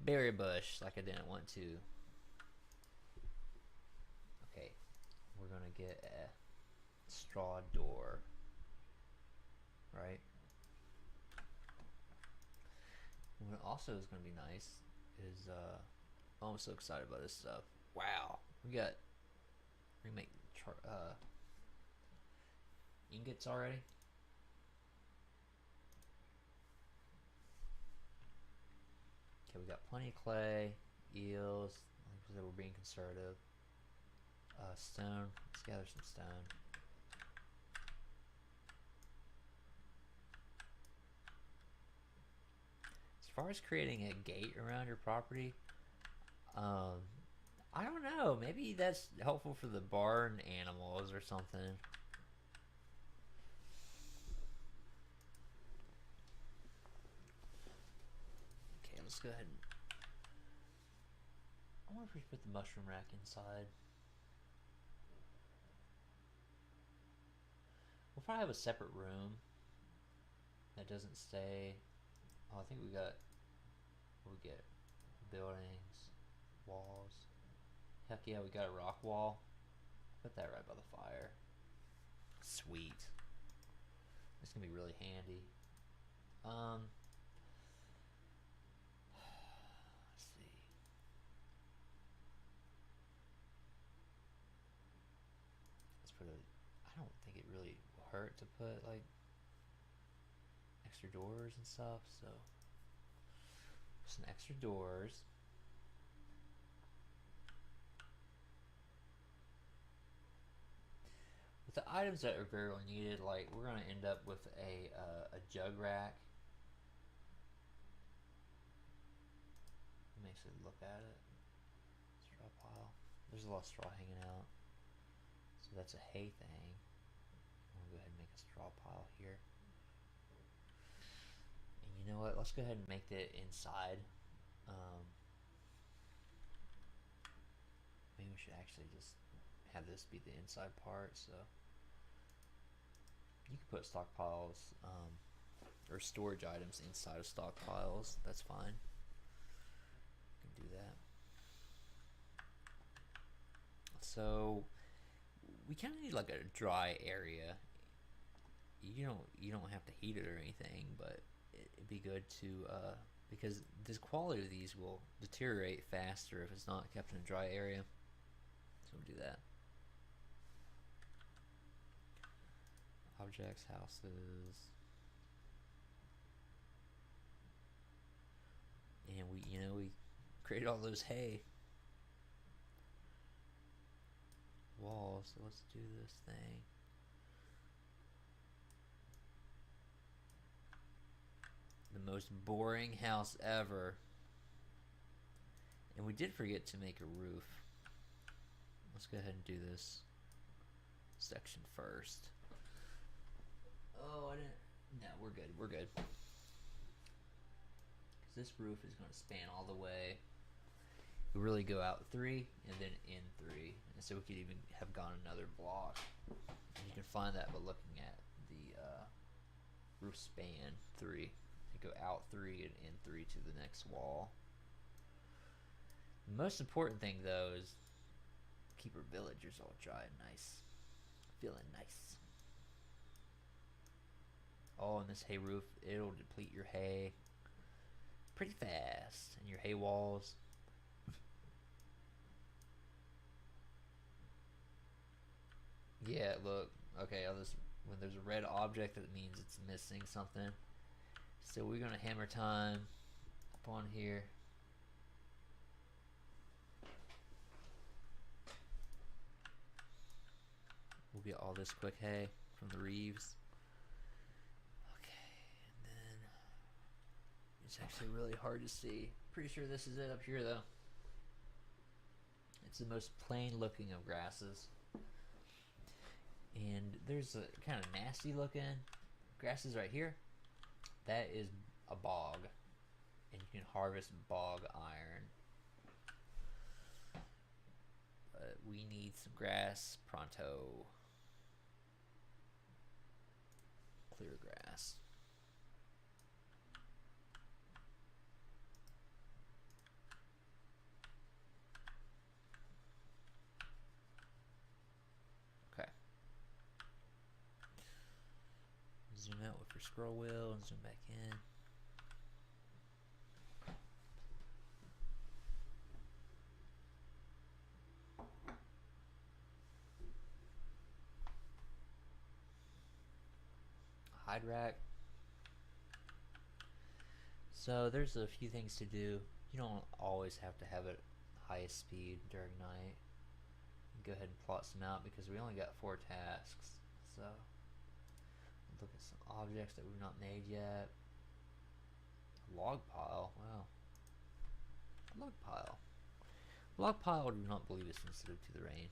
berry bush like I didn't want to. Okay, we're gonna get a straw door, right? What also is gonna be nice is oh, I'm so excited about this stuff. Wow, we make ingots already. Okay, we got plenty of clay, eels. Like I said, we're being conservative. Stone. Let's gather some stone. As far as creating a gate around your property, I don't know. Maybe that's helpful for the barn animals or something. Okay, let's go ahead and... I wonder if we should put the mushroom rack inside. We'll probably have a separate room that doesn't stay... Oh, I think we get buildings, walls. Heck yeah, we got a rock wall. Put that right by the fire. Sweet. It's gonna be really handy. Let's see. Let's put a... I don't think it really will hurt to put like extra doors and stuff, so some extra doors. With the items that are very needed, like we're gonna end up with a jug rack. Let me actually look at it. Straw pile. There's a lot of straw hanging out, so that's a hay thing. I'm gonna go ahead and make a straw pile here. And You know what? Let's go ahead and make it inside. Um, Maybe we should actually just have this be the inside part. So you can put stockpiles or storage items inside of stockpiles. That's fine. You can do that. So we kind of need like a dry area. You don't have to heat it or anything, but it'd be good to because the quality of these will deteriorate faster if it's not kept in a dry area. So we'll do that. Objects, houses, and we created all those hay walls. So let's do this thing. The most boring house ever. And we did forget to make a roof. Let's go ahead and do this section first. Oh, I didn't. No, we're good. We're good. Because this roof is going to span all the way. We really go out 3 and then in 3. And so we could even have gone another block. And you can find that by looking at the roof span 3. Go out 3 and in 3 to the next wall. The most important thing though is keep our villagers all dry and nice. Feeling nice. Oh, and this hay roof, it'll deplete your hay pretty fast. And your hay walls. Yeah, look. Okay, when there's a red object, that means it's missing something. So we're gonna hammer time up on here. We'll get all this quick hay from the Reeves. Okay, and then it's actually really hard to see. Pretty sure this is it up here though. It's the most plain looking of grasses. And there's a kind of nasty looking grasses right here. That is a bog, and you can harvest bog iron. But we need some grass pronto. Clear grass. Okay. Zoom out with your scroll wheel and zoom back in. Hide rack. So there's a few things to do. You don't always have to have it highest speed during night. Go ahead and plot some out because we only got 4 tasks. So look at some objects that we've not made yet. Log pile. Wow. Log pile. Log pile, do not believe is sensitive to the rain.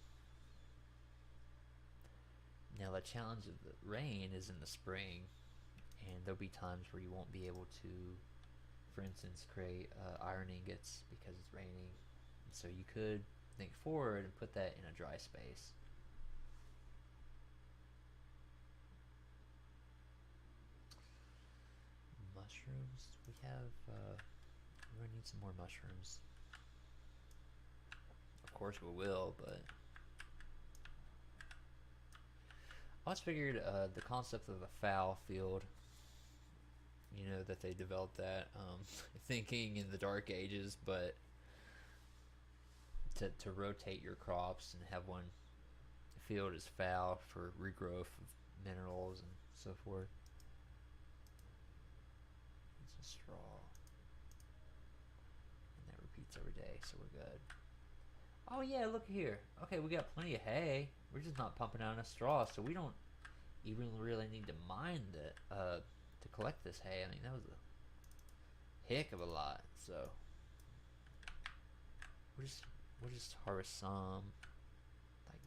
Now the challenge of the rain is in the spring, and there'll be times where you won't be able to, for instance, create iron ingots because it's raining. And so you could think forward and put that in a dry space. Mushrooms. We have. We're gonna need some more mushrooms. Of course we will, but I always figured the concept of a foul field, you know, that they developed that thinking in the Dark Ages, but to rotate your crops and have one field as foul for regrowth of minerals and so forth. It's a straw. And that repeats every day, so we're good. Oh yeah, look here. Okay, we got plenty of hay. We're just not pumping out enough straw, so we don't even really need to mine it to collect this hay. I mean, that was a heck of a lot. So we'll just harvest some. Like,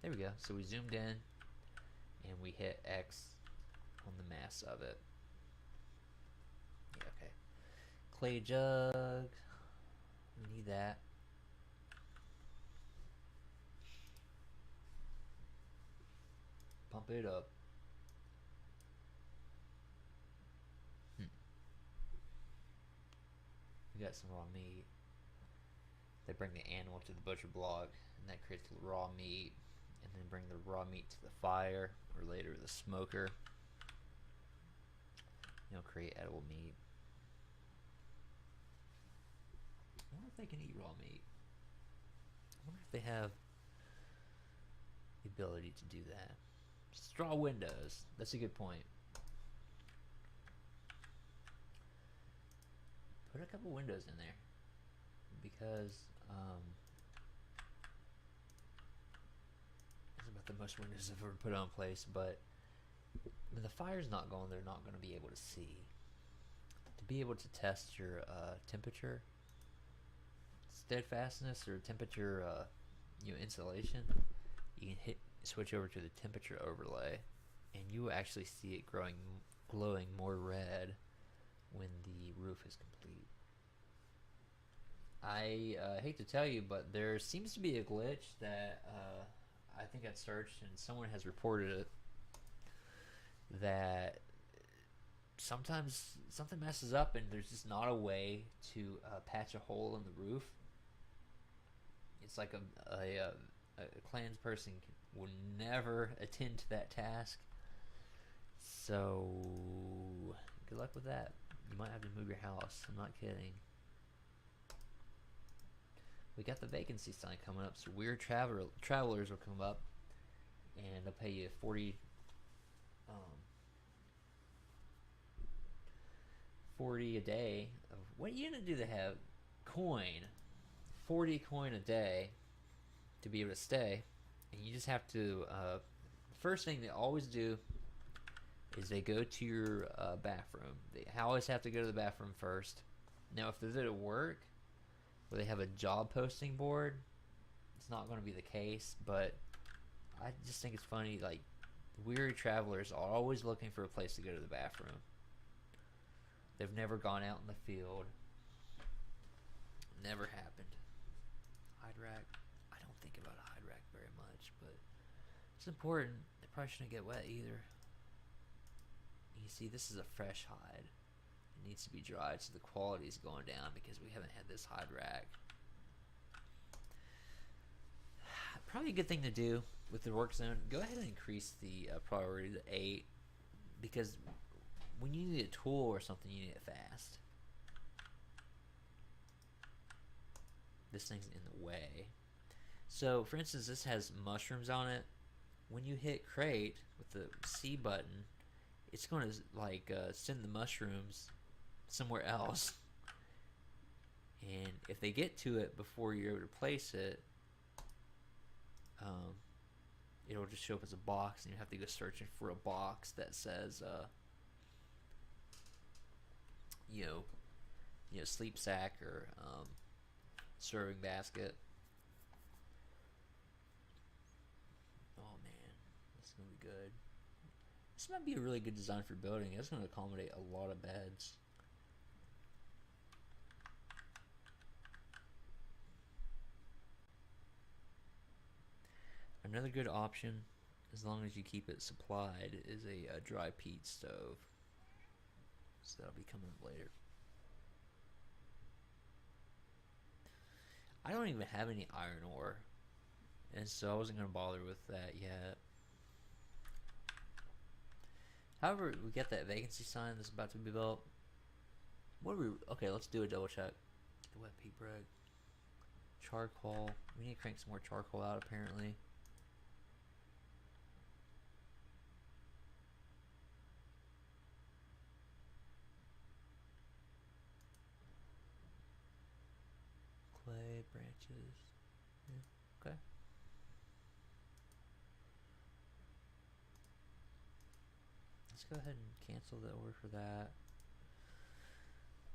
there we go. So we zoomed in, and we hit X. on the mass of it. Yeah, okay. Clay jug. We need that. Pump it up. We got some raw meat. They bring the animal to the butcher block, and that creates raw meat. And then bring the raw meat to the fire, or later the smoker. Create edible meat. I wonder if they can eat raw meat. I wonder if they have the ability to do that. Straw windows. That's a good point. Put a couple windows in there, because it's about the most windows I've ever put on place. But when the fire's not going, they're not going to be able to see. To be able to test your temperature, steadfastness, or temperature, insulation, you can switch over to the temperature overlay, and you will actually see it glowing more red when the roof is complete. I hate to tell you, but there seems to be a glitch that I think I searched, and someone has reported it, that sometimes something messes up and there's just not a way to patch a hole in the roof. It's like a clans person will never attend to that task. So good luck with that. You might have to move your house. I'm not kidding. We got the vacancy sign coming up, so weird travelers will come up, and they'll pay you 40 a day. What are you gonna do to have coin? 40 coin a day to be able to stay, and you just have to. First thing they always do is they go to your bathroom. They always have to go to the bathroom first. Now, if they're at work where they have a job posting board, it's not going to be the case, but I just think it's funny, like, weary travelers are always looking for a place to go to the bathroom. They've never gone out in the field. Never happened. Hide rack. I don't think about a hide rack very much, but it's important. They probably shouldn't get wet either. You see, this is a fresh hide. It needs to be dried, so the quality is going down because we haven't had this hide rack. Probably a good thing to do with the work zone, go ahead and increase the priority to 8, because when you need a tool or something, you need it fast. This thing's in the way. So, for instance, this has mushrooms on it. When you hit crate with the C button, it's going to send the mushrooms somewhere else. And if they get to it before you're able to place it, it'll just show up as a box, and you have to go searching for a box that says, sleep sack or serving basket. Oh man, this is gonna be good. This might be a really good design for building. It's gonna accommodate a lot of beds. Another good option, as long as you keep it supplied, is a dry peat stove. So that'll be coming later. I don't even have any iron ore, and so I wasn't going to bother with that yet. However, we got that vacancy sign that's about to be built. Okay, let's do a double check. The wet peat brick. Charcoal. We need to crank some more charcoal out, apparently. Clay, branches. Yeah, okay. Let's go ahead and cancel the order for that.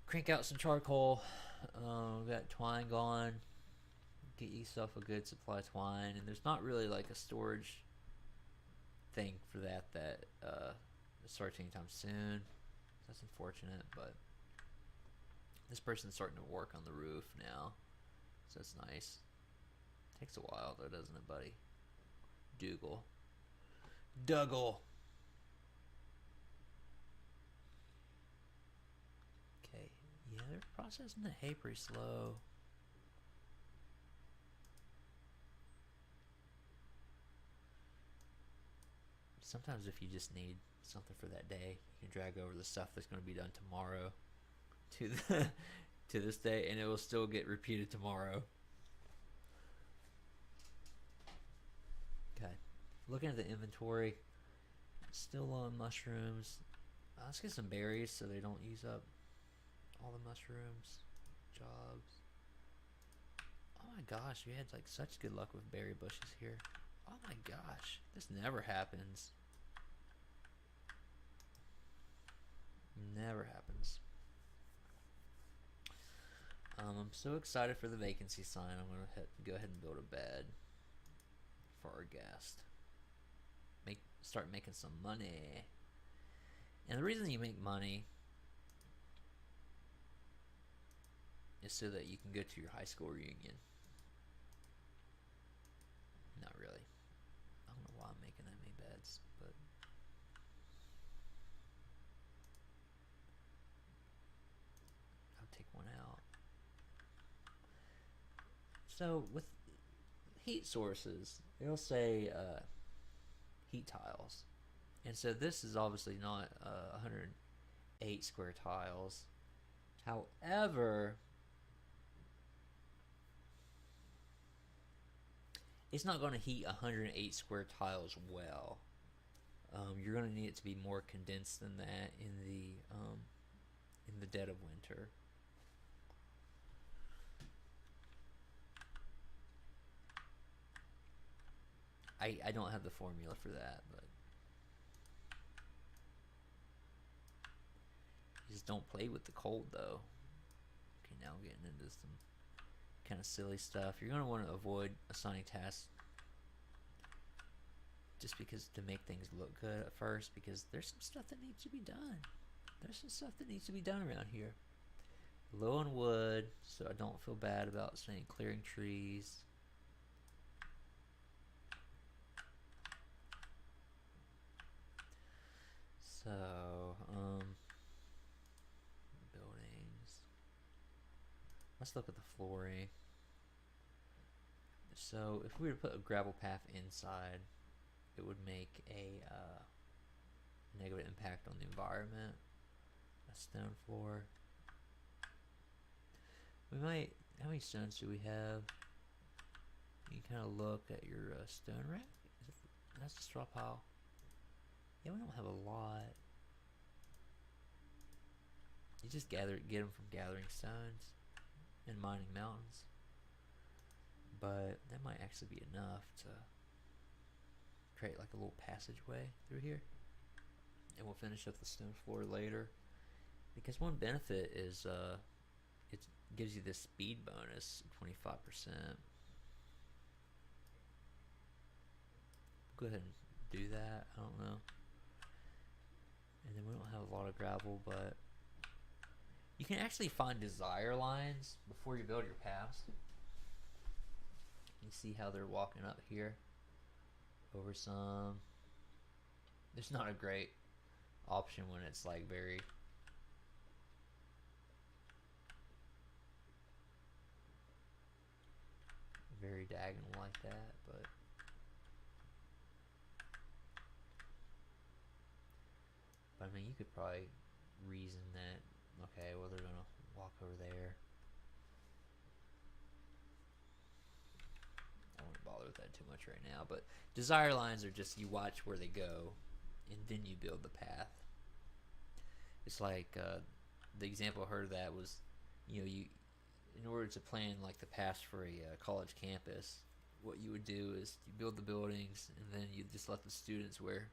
Crank out some charcoal. We got twine going. Get yourself a good supply of twine, and there's not really like a storage thing for that start anytime soon. That's unfortunate, but this person's starting to work on the roof now, so that's nice. Takes a while though, doesn't it, buddy? Dougal. Okay, yeah, they're processing the hay pretty slow. Sometimes if you just need something for that day, you can drag over the stuff that's going to be done tomorrow to the to this day, and it will still get repeated tomorrow. Okay, looking at the inventory, still low on mushrooms. Let's get some berries so they don't use up all the mushrooms. Jobs. Oh my gosh, we had like such good luck with berry bushes here. Oh my gosh, this never happens. Never happens. I'm so excited for the vacancy sign. I'm gonna go ahead and build a bed for our guest. Start making some money. And the reason you make money is so that you can go to your high school reunion. Not really. I don't know why I'm making that many beds, but I'll take one out. So with heat sources, it'll say heat tiles. And so this is obviously not 108 square tiles. However, it's not going to heat 108 square tiles well. You're going to need it to be more condensed than that in the dead of winter. I don't have the formula for that, but just don't play with the cold though. Okay, now we're getting into some kind of silly stuff. You're going to want to avoid assigning tasks just because to make things look good at first, because there's some stuff that needs to be done. There's some stuff that needs to be done around here. Low on wood, so I don't feel bad about saying clearing trees. So, buildings. Let's look at the flooring. So, if we were to put a gravel path inside, it would make a negative impact on the environment. A stone floor. We might. How many stones do we have? You can kind of look at your stone rack. That's a straw pile. Yeah, we don't have a lot. You just get them from gathering stones and mining mountains. But that might actually be enough to create like a little passageway through here. And we'll finish up the stone floor later. Because one benefit is it gives you this speed bonus, 25%. Go ahead and do that. I don't know. And then we don't have a lot of gravel, but you can actually find desire lines before you build your paths. You see how they're walking up here over some. There's not a great option when it's like very diagonal like that, but I mean, you could probably reason that, okay, well, they're gonna walk over there. I won't bother with that too much right now, but desire lines are just you watch where they go and then you build the path. It's like the example I heard of that was, you know, you in order to plan like the path for a college campus, what you would do is you build the buildings and then you just let the students where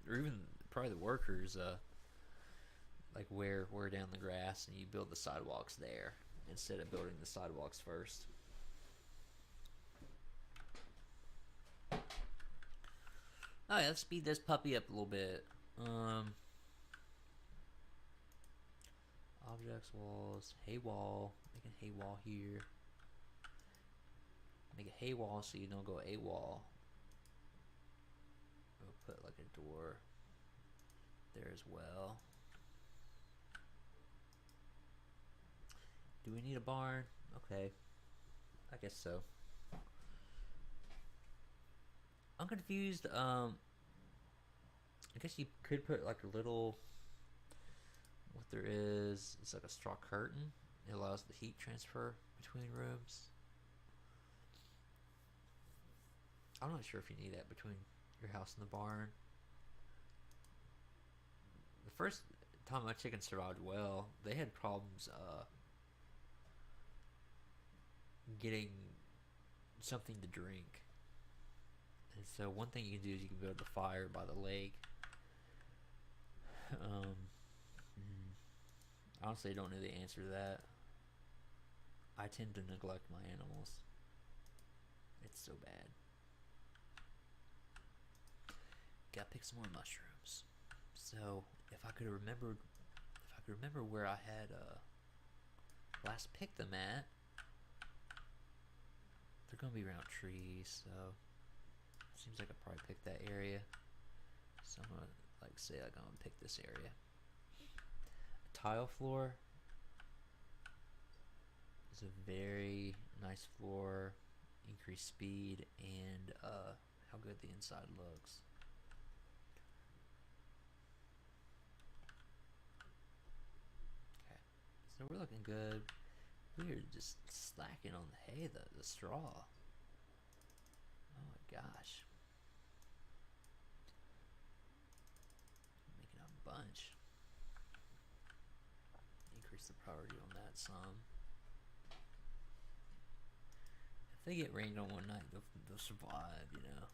or even probably the workers like wear down the grass, and you build the sidewalks there instead of building the sidewalks first. Oh yeah, let's speed this puppy up a little bit. Objects, walls, hay wall. Make a hay wall here. Make a hay wall so you don't go AWOL. We'll put like a door there as well. Do we need a barn? Okay, I guess so. I'm confused. I guess you could put like a little. What there is, it's like a straw curtain. It allows the heat transfer between rooms. I'm not sure if you need that between your house and the barn. The first time my chickens survived well, they had problems getting something to drink. And so one thing you can do is you can build a fire by the lake. Honestly, I don't know the answer to that. I tend to neglect my animals. It's so bad. Gotta pick some more mushrooms. So if I could remember where I had last picked them at, they're gonna be around trees. So seems like I probably picked that area. So I'm gonna say I'm gonna pick this area. A tile floor is a very nice floor. Increase speed and how good the inside looks. Okay, so we're looking good. We're just slacking on the hay, the straw. Oh my gosh. Making a bunch. Increase the priority on that some. If they get rained on one night, they'll survive, you know.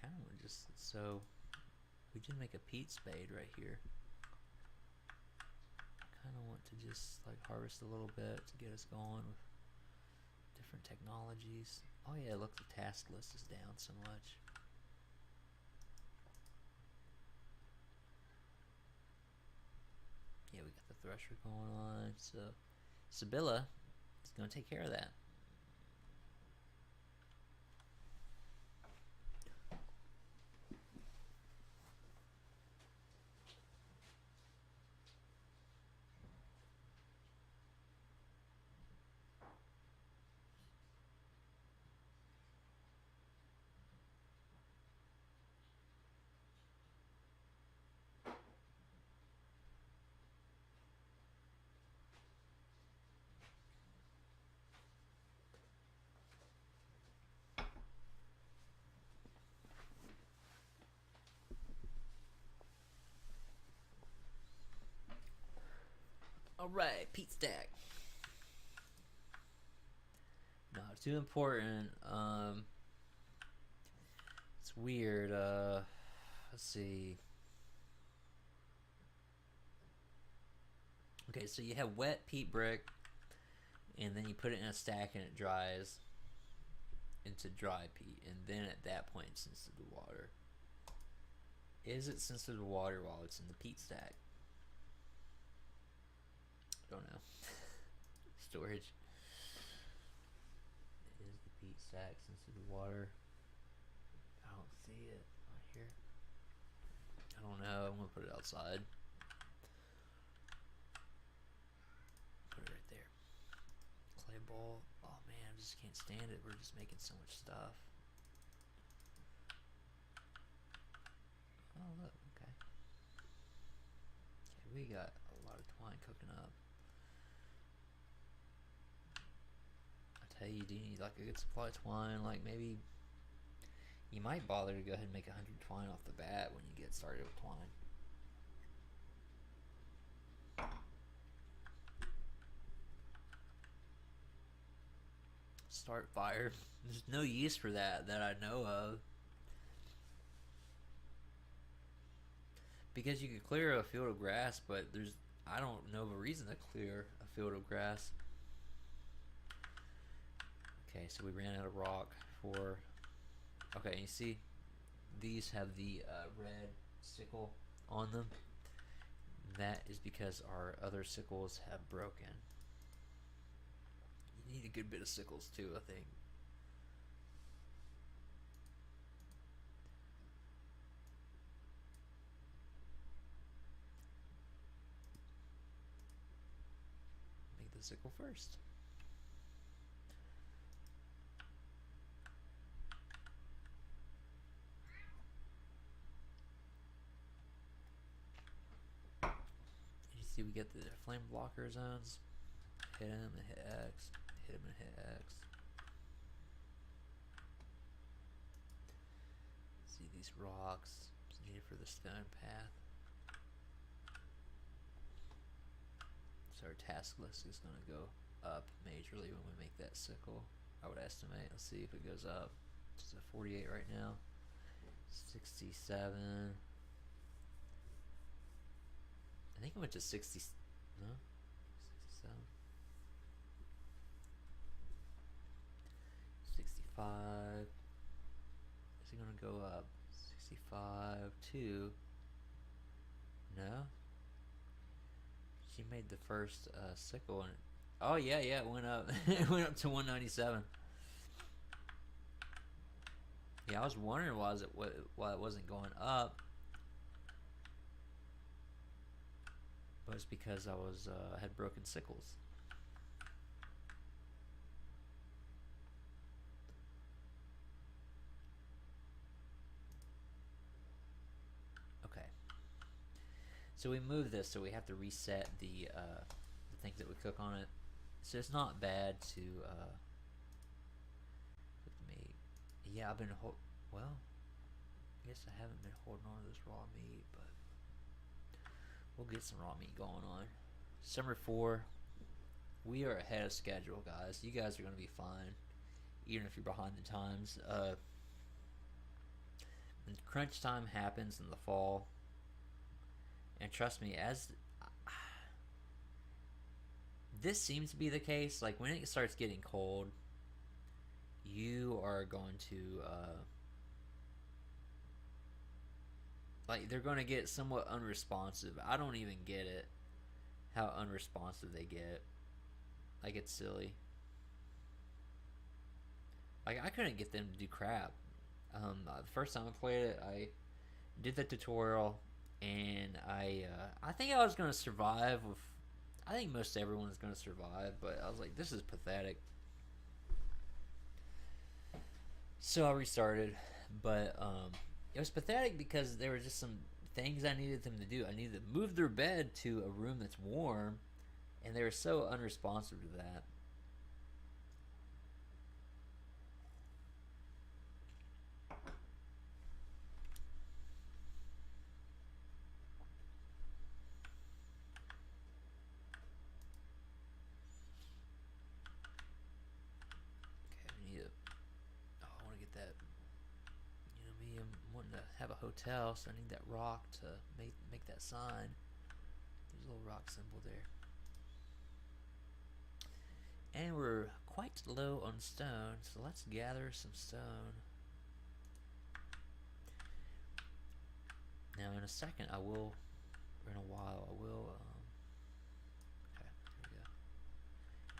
Kind of just, so we did make a peat spade right here. Kind of want to just like harvest a little bit to get us going with different technologies. Oh yeah, look, the task list is down so much. Yeah, we got the thresher going on, so Sibylla is going to take care of that. Alright, peat stack. Not too important. It's weird. Let's see. Okay, so you have wet peat brick, and then you put it in a stack and it dries into dry peat, and then at that point it's sensitive to water. Is it sensitive to water while it's in the peat stack? Don't know. Storage. Is the peat stack sensitive to water? I don't see it right here. I don't know. I'm gonna put it outside. Put it right there. Clay bowl. Oh man, I just can't stand it. We're just making so much stuff. Oh look, okay. Okay, we got a lot of twine cooking up. Hey, you do need like a good supply of twine. Like maybe you might bother to go ahead and make 100 twine off the bat when you get started with twine. Start fire. There's no use for that I know of. because you could clear a field of grass, but I don't know of a reason to clear a field of grass. Okay, so we ran out of rock for. Okay, you see, these have the red sickle on them. That is because our other sickles have broken. You need a good bit of sickles too, I think. Make the sickle first. You see, we get the flame blocker zones. Hit him and hit X. Hit him and hit X. See these rocks. It's needed for the stone path. So our task list is going to go up majorly when we make that sickle. I would estimate. Let's see if it goes up. It's at 48 right now. 67. I think it went to 60. No? 67. 65. Is it going to go up? 65 to. No? She made the first sickle and oh yeah, it went up. It went up to 197. Yeah, I was wondering why it wasn't going up. But it's because I had broken sickles. Okay. So we moved this, so we have to reset the things that we cook on it. So it's not bad to cook the meat. Yeah, I've been well. I guess I haven't been holding on to this raw meat, but we'll get some raw meat going on. Summer 4. We are ahead of schedule, guys. You guys are going to be fine, even if you're behind the times. When crunch time happens in the fall, and trust me, as this seems to be the case, like when it starts getting cold, you are going to like they're going to get somewhat unresponsive. I don't even get it how unresponsive they get. Like, it's silly. Like, I couldn't get them to do crap. The first time I played it, I did the tutorial, and I think I was going to survive with. I think most everyone's going to survive, but I was like, this is pathetic. So I restarted, but it was pathetic because there were just some things I needed them to do. I needed to move their bed to a room that's warm, and they were so unresponsive to that. Have a hotel, so I need that rock to make that sign. There's a little rock symbol there. And we're quite low on stone, so let's gather some stone. Now in a second I will, or in a while I will, okay, here we go.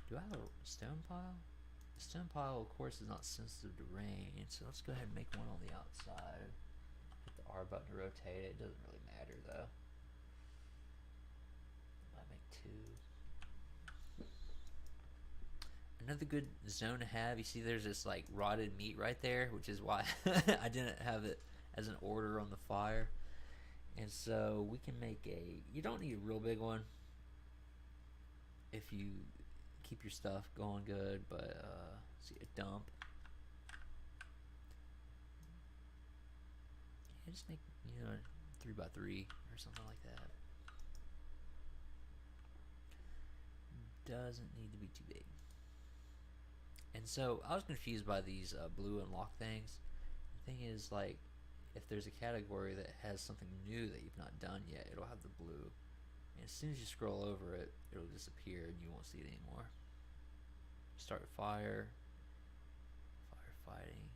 Do I have a stone pile? The stone pile of course is not sensitive to rain, so let's go ahead and make one on the outside. R button to rotate it. It doesn't really matter though. I make 2. Another good zone to have. You see, there's this like rotted meat right there, which is why I didn't have it as an order on the fire. And so we can make a. You don't need a real big one if you keep your stuff going good. But see a dump. Just make, 3x3 or something like that. Doesn't need to be too big. And so I was confused by these blue and lock things. The thing is, like, if there's a category that has something new that you've not done yet, it'll have the blue. And as soon as you scroll over it, it'll disappear and you won't see it anymore. Start a fire. Firefighting.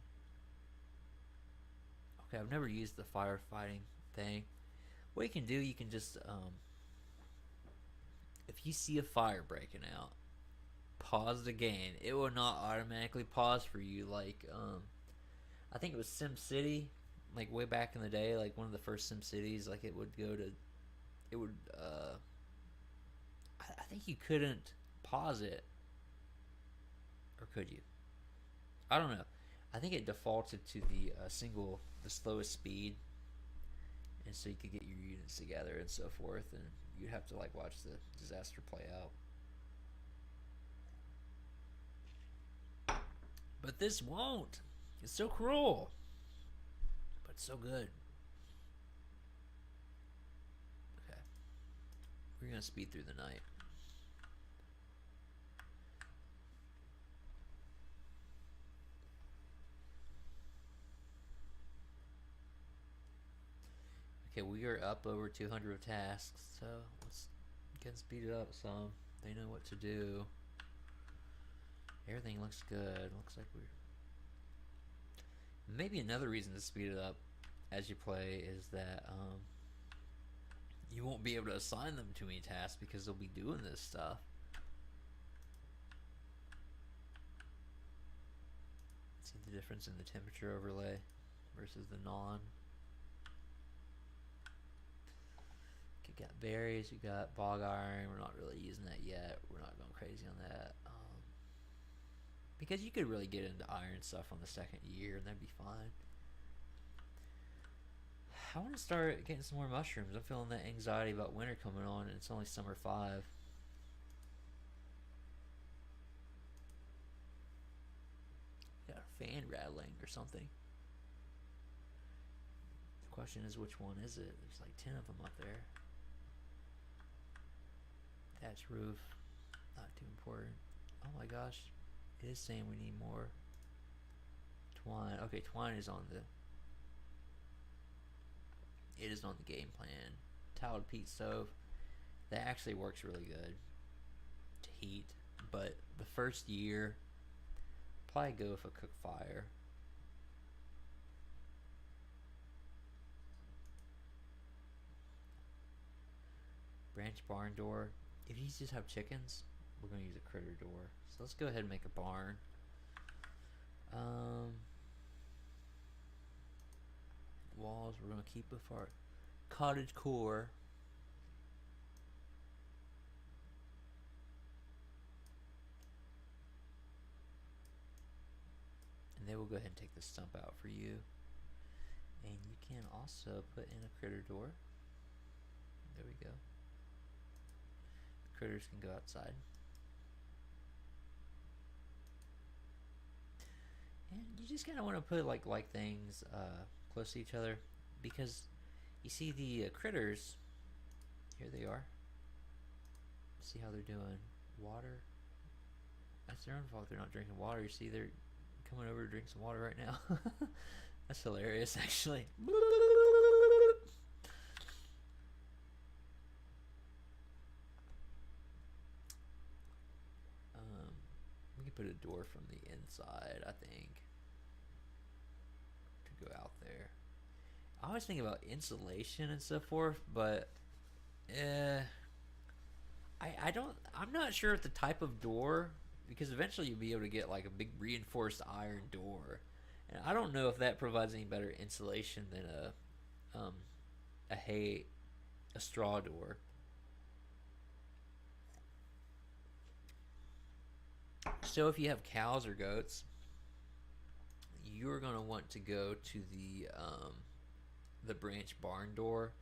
Okay, I've never used the firefighting thing. What you can do, you can just, if you see a fire breaking out, pause the game. It will not automatically pause for you like, I think it was SimCity, like way back in the day, like one of the first SimCities, like it would go to, it would, I think you couldn't pause it, or could you? I don't know. I think it defaulted to the the slowest speed, and so you could get your units together and so forth, and you'd have to like watch the disaster play out. But this won't. It's so cruel, but so good. Okay, we're gonna speed through the night. Okay, we are up over 200 tasks, so let's get speed it up some. They know what to do. Everything looks good. Looks like we're... Maybe another reason to speed it up as you play is that you won't be able to assign them too many tasks because they'll be doing this stuff. See the difference in the temperature overlay versus the non. You got berries, you got bog iron. We're not really using that yet. We're not going crazy on that. Because you could really get into iron stuff on the second year and that'd be fine. I want to start getting some more mushrooms. I'm feeling that anxiety about winter coming on and it's only summer 5. Got a fan rattling or something. The question is, which one is it? There's like 10 of them up there. Thatch roof, not too important. Oh my gosh, it is saying we need more twine. Okay, twine is on the... It is on the game plan. Tiled peat stove, that actually works really good to heat, but the first year, probably go with a cook fire. Branch barn door. If you just have chickens, we're going to use a critter door. So let's go ahead and make a barn. Walls, we're going to keep with our cottage core. And then we'll go ahead and take the stump out for you. And you can also put in a critter door. There we go. Critters can go outside. And you just kind of want to put like things close to each other, because you see the critters, here they are. See how they're doing. Water. That's their own fault they're not drinking water. You see they're coming over to drink some water right now. That's hilarious, actually. We can put a door from the inside, I think, to go out there. I always think about insulation and so forth, but I'm not sure if the type of door, because eventually you'll be able to get like a big reinforced iron door, and I don't know if that provides any better insulation than a straw door. So if you have cows or goats, you're gonna want to go to the branch barn door.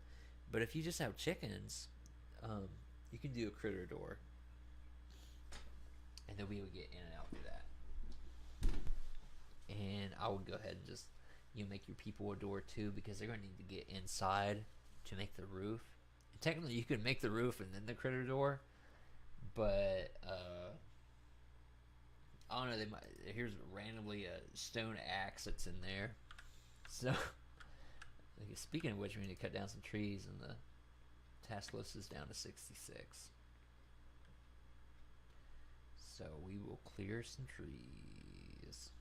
But if you just have chickens, you can do a critter door, and then we would get in and out through that. And I would go ahead and just make your people a door too, because they're gonna need to get inside to make the roof. And technically, you could make the roof and then the critter door, but I don't know. They might. Here's randomly a stone axe that's in there, so Speaking of which, we need to cut down some trees, and the task list is down to 66. So we will clear some trees.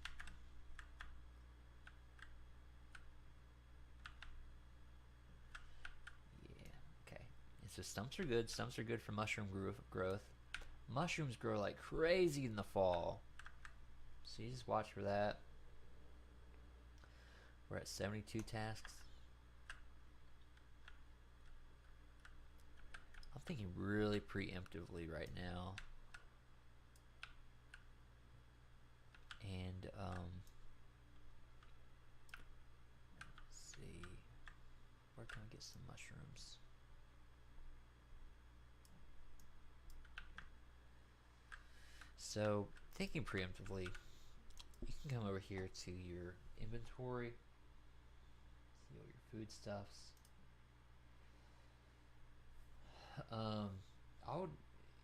Yeah, okay. And so stumps are good. Stumps are good for mushroom growth. Mushrooms grow like crazy in the fall. So you just watch for that. We're at 72 tasks. I'm thinking really preemptively right now. And let's see, where can we get some mushrooms? So thinking preemptively, you can come over here to your inventory, see all your foodstuffs.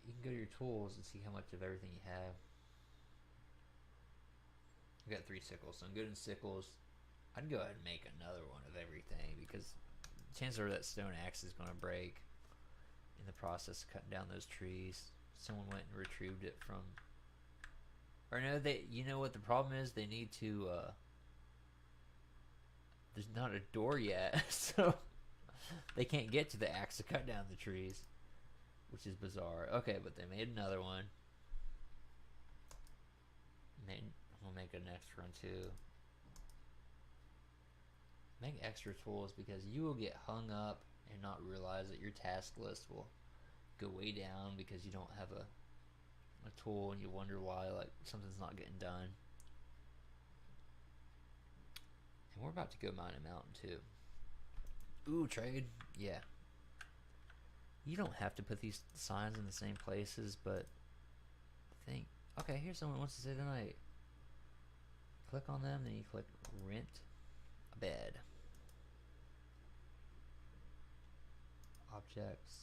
You can go to your tools and see how much of everything you have. I got 3 sickles, so I'm good in sickles. I'd go ahead and make another one of everything because chances are that stone axe is going to break in the process of cutting down those trees. Someone went and retrieved it from, or no, you know what the problem is? They need to, there's not a door yet, so they can't get to the axe to cut down the trees, which is bizarre. Okay, but they made another one. We'll make a next run too. Make extra tools because you will get hung up and not realize that your task list will go way down because you don't have a tool, and you wonder why like something's not getting done. And we're about to go mine a mountain too. Ooh, trade. Yeah. You don't have to put these signs in the same places, but think, okay, here's someone who wants to stay the night. Click on them, then you click rent a bed. Objects,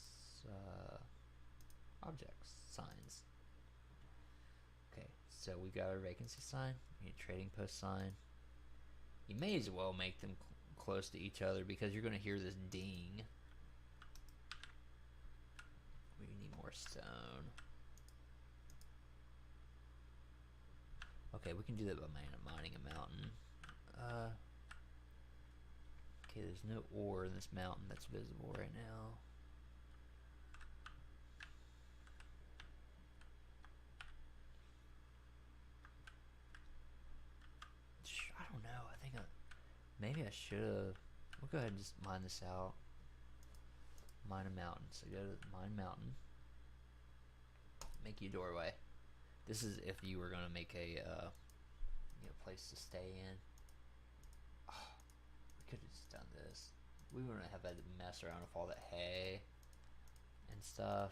signs. Okay, so we got our vacancy sign, we need a trading post sign. You may as well make them close to each other because you're going to hear this ding. We need more stone. Okay, we can do that by mining a mountain. Okay, there's no ore in this mountain that's visible right now. I don't know. I think maybe I should have. We'll go ahead and just mine this out. Mine a mountain. So go to mine mountain. Make you a doorway. This is if you were gonna make a place to stay in. Oh, we could have just done this. We wouldn't have had to mess around with all that hay and stuff.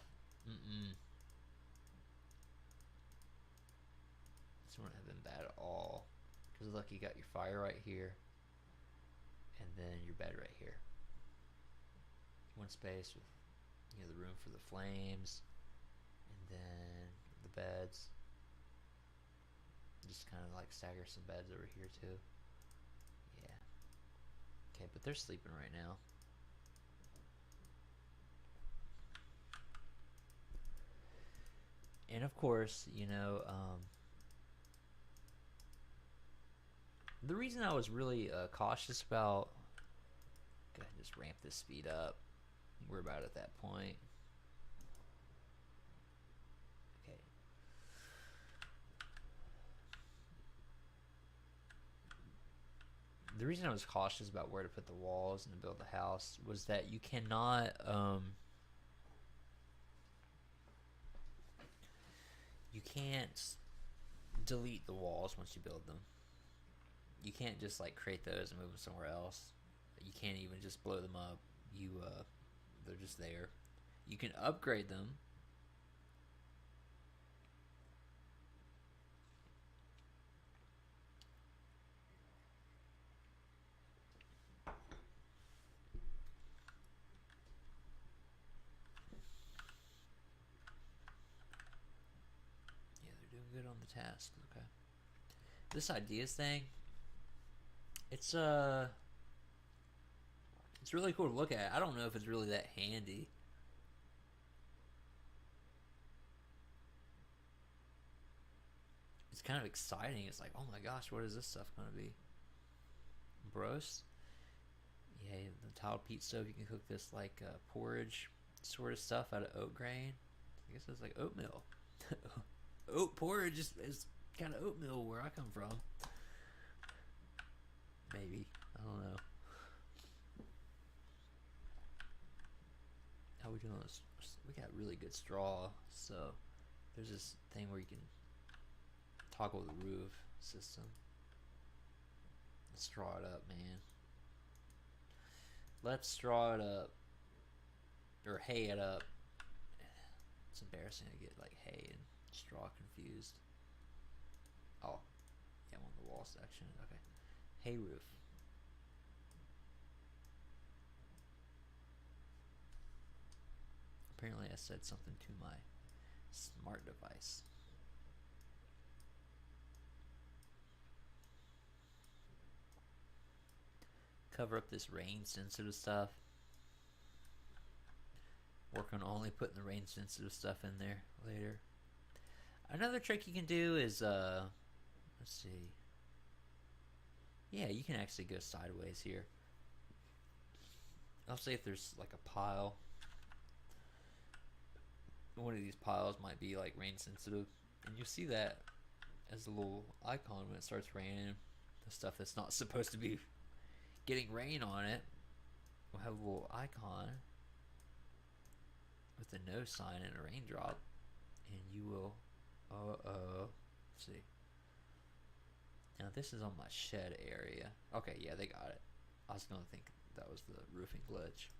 This wouldn't have been bad at all. Because look, you got your fire right here, and then your bed right here. One space with the room for the flames, and then the beds. Just kind of like stagger some beds over here too. Yeah. Okay, but they're sleeping right now. And of course, the reason I was really cautious about, go ahead and just ramp this speed up. We're about at that point. Okay. The reason I was cautious about where to put the walls and to build the house was that you cannot, you can't delete the walls once you build them. You can't just like create those and move them somewhere else. You can't even just blow them up. They're just there. You can upgrade them. Yeah, they're doing good on the task. Okay. This ideas thing, it's It's really cool to look at. I don't know if it's really that handy. It's kind of exciting. It's like, oh my gosh, what is this stuff going to be? Bros? Yeah, the tiled peat stove, you can cook this like porridge sort of stuff out of oat grain. I guess it's like oatmeal. Oat porridge is kind of oatmeal where I come from. Maybe. I don't know. How we doing? We got really good straw, so there's this thing where you can toggle the roof system. Let's straw it up, man. Let's straw it up. Or hay it up. It's embarrassing to get like hay and straw confused. Oh, yeah, I'm on the wall section. Okay. Hay roof. Apparently I said something to my smart device. Cover up this rain sensitive stuff. Work on only putting the rain sensitive stuff in there later. Another trick you can do is let's see. Yeah, you can actually go sideways here. I'll say if there's like a pile. One of these piles might be like rain sensitive, and you see that as a little icon when it starts raining. The stuff that's not supposed to be getting rain on it will have a little icon with a no sign and a raindrop, and you will let's see. Now this is on my shed area. Okay, yeah, they got it. I was gonna think that was the roofing glitch.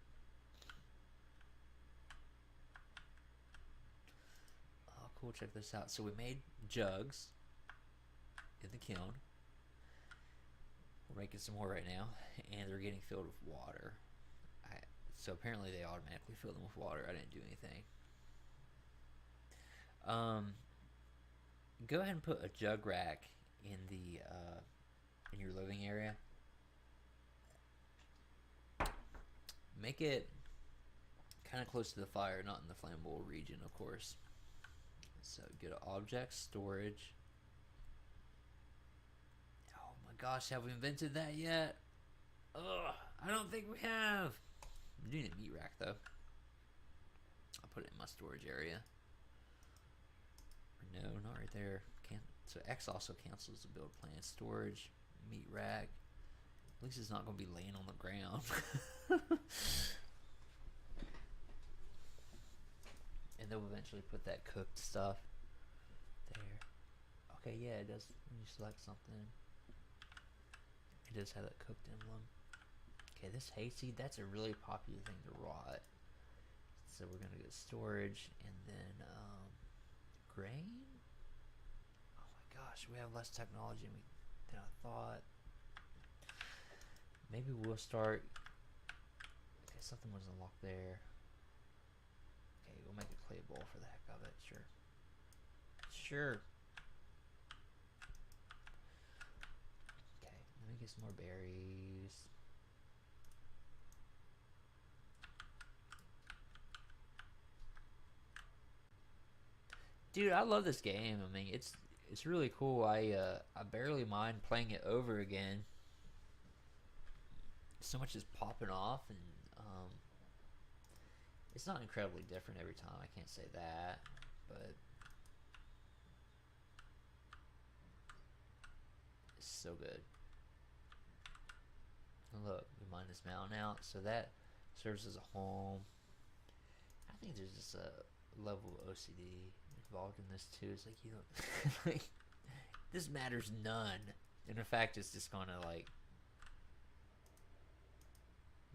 Oh, cool, check this out. So we made jugs in the kiln. We're making some more right now, and they're getting filled with water. So apparently they automatically fill them with water. I didn't do anything. Go ahead and put a jug rack in the in your living area. Make it kind of close to the fire, not in the flammable region, of course. So get an object storage. Oh my gosh, have we invented that yet? Ugh, I don't think we have. I'm doing a meat rack though. I'll put it in my storage area. No, not right there. Can't. So X also cancels the build plan. Storage, meat rack. At least it's not going to be laying on the ground. And they'll eventually put that cooked stuff there. Okay, yeah, it does. When you select something, it does have that cooked emblem. Okay, this hayseed, that's a really popular thing to rot. So we're going to get storage and then grain. Oh my gosh, we have less technology than I thought. Maybe we'll start. Okay, something was unlocked there. Okay, we'll make a clay bowl for the heck of it. Sure. Sure. Okay, let me get some more berries. Dude, I love this game. I mean, it's really cool. I barely mind playing it over again. So much is popping off, and it's not incredibly different every time. I can't say that, but it's so good. And look, we mine this mountain out, so that serves as a home. I think there's just a level of OCD involved in this too. It's like, you know, like, this matters none, and in fact it's just gonna like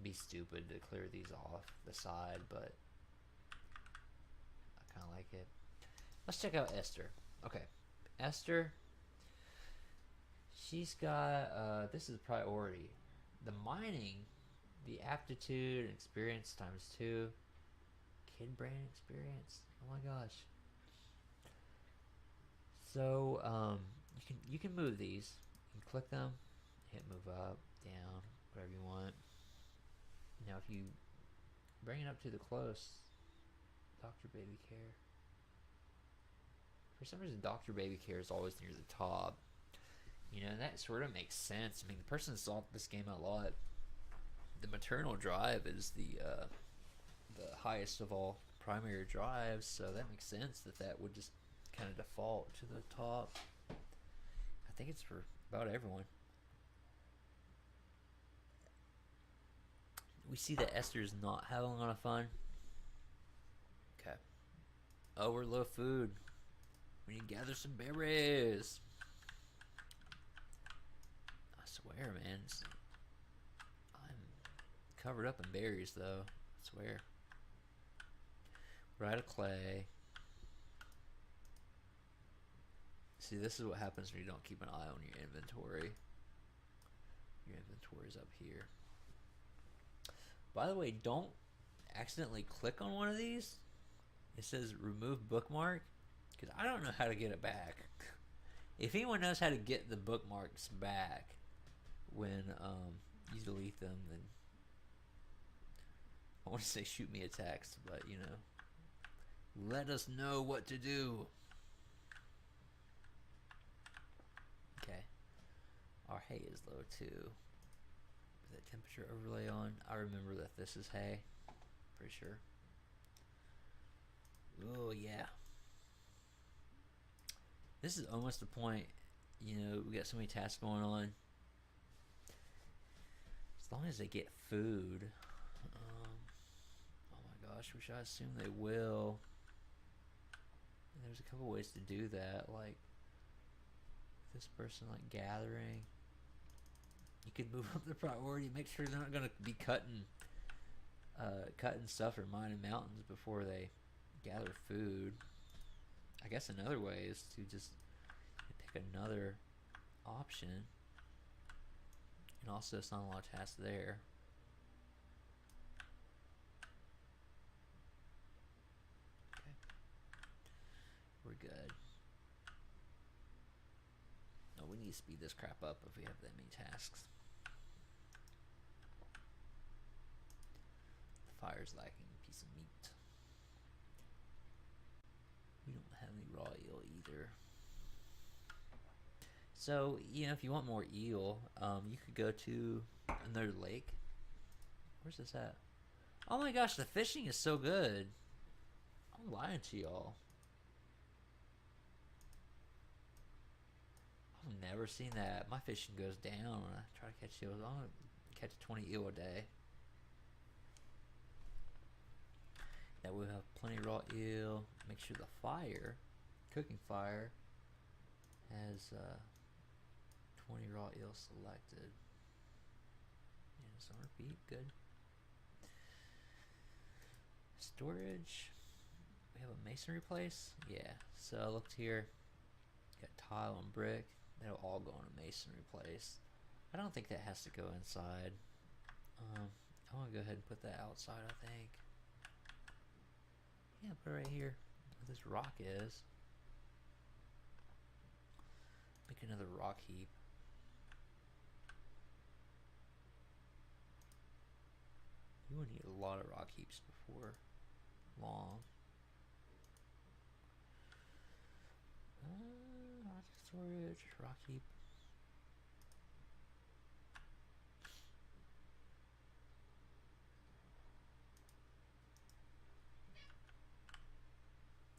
be stupid to clear these off the side, but I kind of like it. Let's check out Esther. Okay, Esther, she's got this is priority. The mining, the aptitude and experience ×2. Kid brain experience. Oh my gosh. So you can move these. You can click them, hit move up, down, whatever you want. Now, if you bring it up to the close, Dr. Baby Care. For some reason, Dr. Baby Care is always near the top. You know, and that sort of makes sense. I mean, the person saw this game a lot. The maternal drive is the highest of all primary drives, so that makes sense that that would just kind of default to the top. I think it's for about everyone. We see that Esther's not having a lot of fun. Okay. Oh, we're low food. We need to gather some berries. I swear, man. I'm covered up in berries, though. I swear. Ride of clay. See, this is what happens when you don't keep an eye on your inventory. Your inventory's up here. By the way, don't accidentally click on one of these. It says remove bookmark, because I don't know how to get it back. If anyone knows how to get the bookmarks back when you delete them, then I want to say shoot me a text, but you know, let us know what to do. Okay, our hay is low too. With that temperature overlay on, I remember that this is hay, pretty sure. Oh yeah. This is almost the point, you know, we got so many tasks going on. As long as they get food. Oh my gosh, which I assume they will. And there's a couple ways to do that, like this person like gathering. You could move up the priority, make sure they're not gonna be cutting stuff or mining mountains before they gather food. I guess another way is to just pick another option. And also, it's not a lot of tasks there. Okay. We're good. No, we need to speed this crap up if we have that many tasks. The fire's lacking a piece of meat. We don't have any raw eel either. So, you know, if you want more eel, you could go to another lake. Where's this at? Oh my gosh, the fishing is so good. I'm lying to y'all. I've never seen that. My fishing goes down when I try to catch eels. I'm going to catch 20 eel a day. That we'll have plenty of raw eel. Make sure the fire, cooking fire, has 20 raw eel selected. And it's on repeat. Good. Storage. We have a masonry place. Yeah. So I looked here. Got tile and brick. That'll all go in a masonry place. I don't think that has to go inside. I want to go ahead and put that outside, I think. Yeah, put it right here where this rock is. Make another rock heap. You will need a lot of rock heaps before long. Storage, rock heap.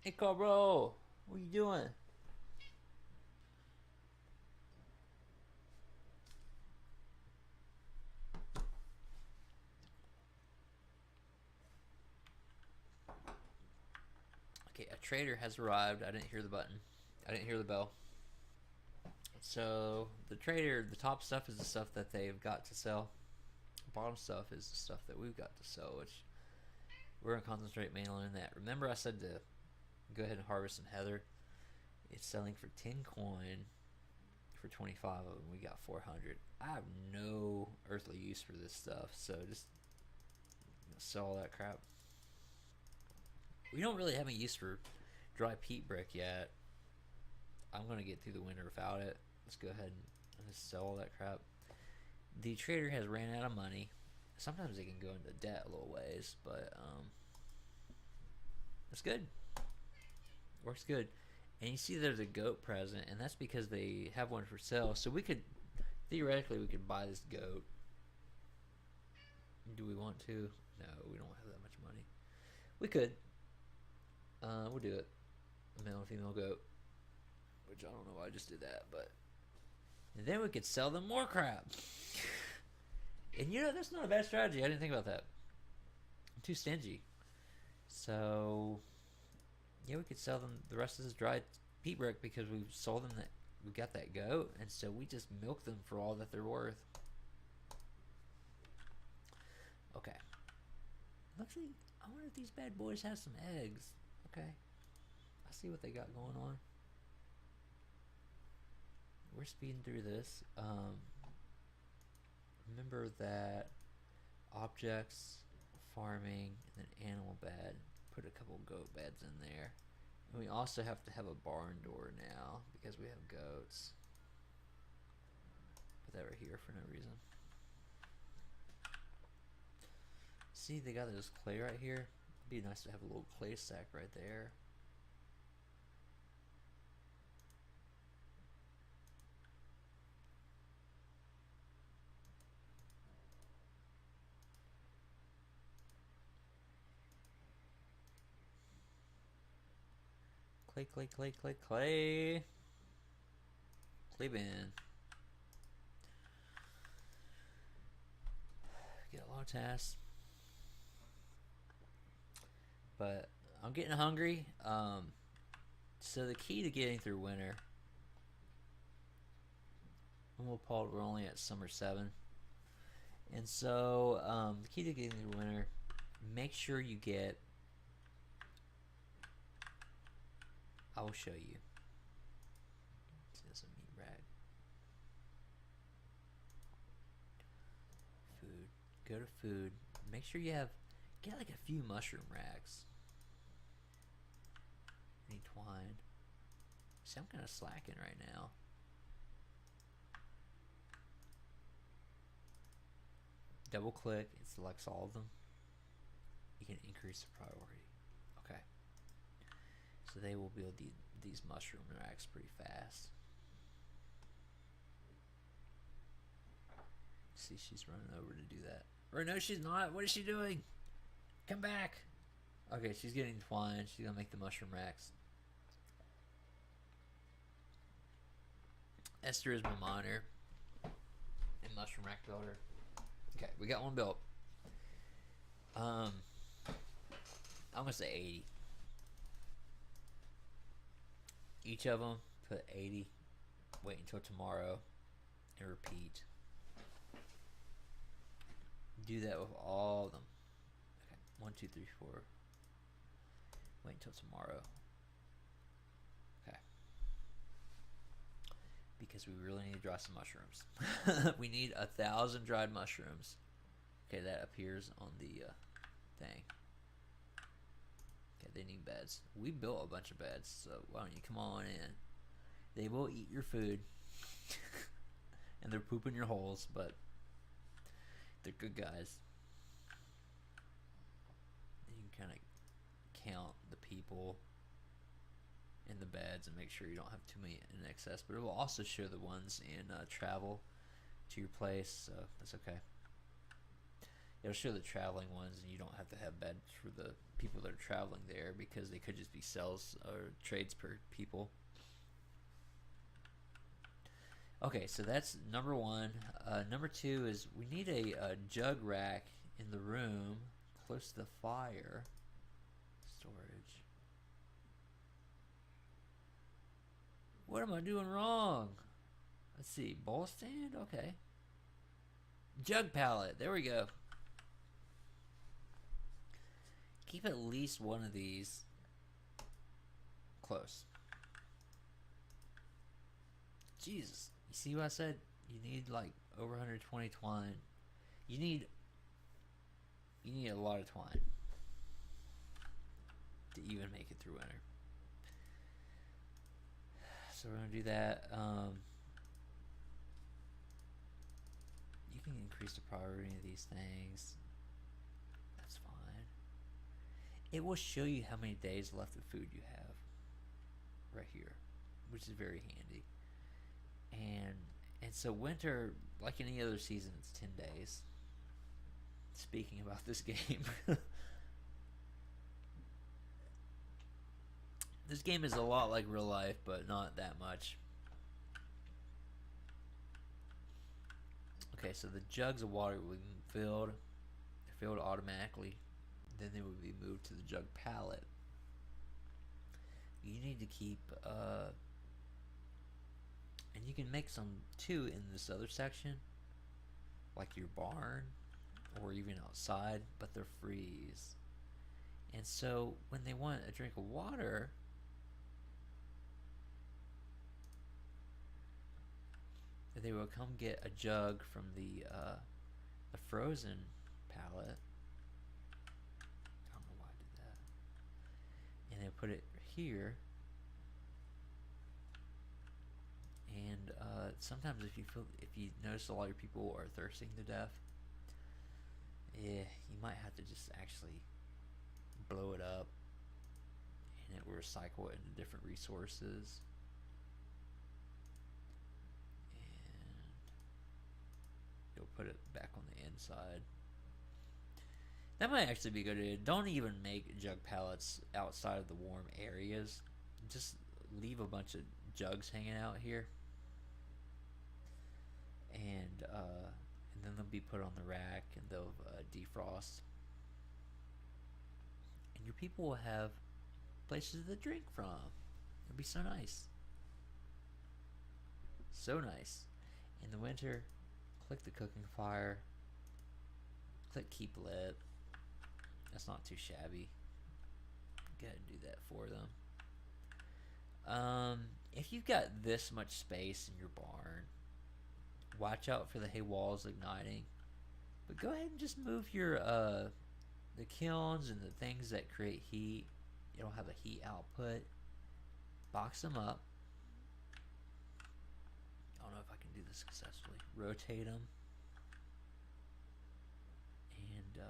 Hey, bro, what are you doing? Okay, a trader has arrived. I didn't hear the button. I didn't hear the bell. So the trader, the top stuff is the stuff that they've got to sell. The bottom stuff is the stuff that we've got to sell, which we're going to concentrate mainly on that. Remember I said to go ahead and harvest some heather? It's selling for 10 coin for 25 of them. We got 400. I have no earthly use for this stuff, so just sell all that crap. We don't really have any use for dry peat brick yet. I'm going to get through the winter without it. Let's go ahead and just sell all that crap. The trader has ran out of money. Sometimes they can go into debt a little ways, but it's good. Works good. And you see there's a goat present, and that's because they have one for sale. So we could, theoretically, we could buy this goat. Do we want to? No, we don't have that much money. We could. We'll do it. A male and female goat. Which I don't know why I just did that, but... And then we could sell them more crap. And you know, that's not a bad strategy. I didn't think about that. I'm too stingy. So... Yeah, we could sell them the rest of this dried peat brick because we sold them that... We got that goat, and so we just milk them for all that they're worth. Okay. Actually, I wonder if these bad boys have some eggs. Okay. I see what they got going on. We're speeding through this. Remember that objects, farming, and then animal bed. Put a couple goat beds in there. And we also have to have a barn door now because we have goats. Put that right here for no reason. See, they got this clay right here. It'd be nice to have a little clay stack right there. Clay, clay, clay, clay, clay. Clay bin. Get a lot of tasks. But I'm getting hungry. So the key to getting through winter. Well, Paul, we're only at summer 7. And so the key to getting through winter, make sure you get... I will show you. It's a meat rack. Food. Go to food. Make sure you have... Get like a few mushroom racks. Need twine. See, I'm kind of slacking right now. Double click. It selects all of them. You can increase the priority. Okay. So they will build these mushroom racks pretty fast. See, she's running over to do that. Or no, she's not. What is she doing? Come back. Okay, she's getting twine. She's gonna make the mushroom racks. Esther is my monitor and mushroom rack builder. Okay, we got one built. I'm gonna say 80. Each of them, put 80. Wait until tomorrow, and repeat. Do that with all of them. Okay, 1, 2, 3, 4. Wait until tomorrow. Okay. Because we really need to dry some mushrooms. We need 1,000 dried mushrooms. Okay, that appears on the thing. Okay, they need beds. We built a bunch of beds, so why don't you come on in? They will eat your food. And they're pooping your holes, but they're good guys. You can kind of count the people in the beds and make sure you don't have too many in excess. But it will also show the ones in travel to your place, so that's okay. It'll show the traveling ones, and you don't have to have beds for the people that are traveling there because they could just be sales or trades per people. Okay, so that's number 1. Number 2 is we need a jug rack in the room close to the fire. Storage. What am I doing wrong? Let's see. Bowl stand? Okay. Jug pallet. There we go. Keep at least one of these close. Jesus. You see what I said? You need like over 120 twine. You need a lot of twine to even make it through winter. So we're gonna do that. You can increase the priority of these things. That's fine. It will show you how many days left of food you have right here, which is very handy. And so winter, like any other season, it's 10 days. Speaking about this game, this game is a lot like real life, but not that much. Okay, so the jugs of water will be filled. They're filled automatically. Then they will be moved to the jug pallet. You need to keep, and you can make some too in this other section, like your barn, or even outside, but they're freeze. And so when they want a drink of water, they will come get a jug from the frozen pallet. I don't know why I did that. And they put it here. And sometimes if you notice a lot of people are thirsting to death, you might have to just actually blow it up, and it will recycle it into different resources. You'll put it back on the inside. That might actually be a good idea. Don't even make jug pallets outside of the warm areas. Just leave a bunch of jugs hanging out here. And then they'll be put on the rack and they'll defrost. And your people will have places to drink from. It'll be so nice. So nice. In the winter, click the cooking fire. Click keep lit. That's not too shabby. Go ahead and do that for them. If you've got this much space in your barn, watch out for the hay walls igniting. But go ahead and just move your the kilns and the things that create heat. You don't have a heat output. Box them up. I don't know if I can do this successfully. Rotate them. And I'm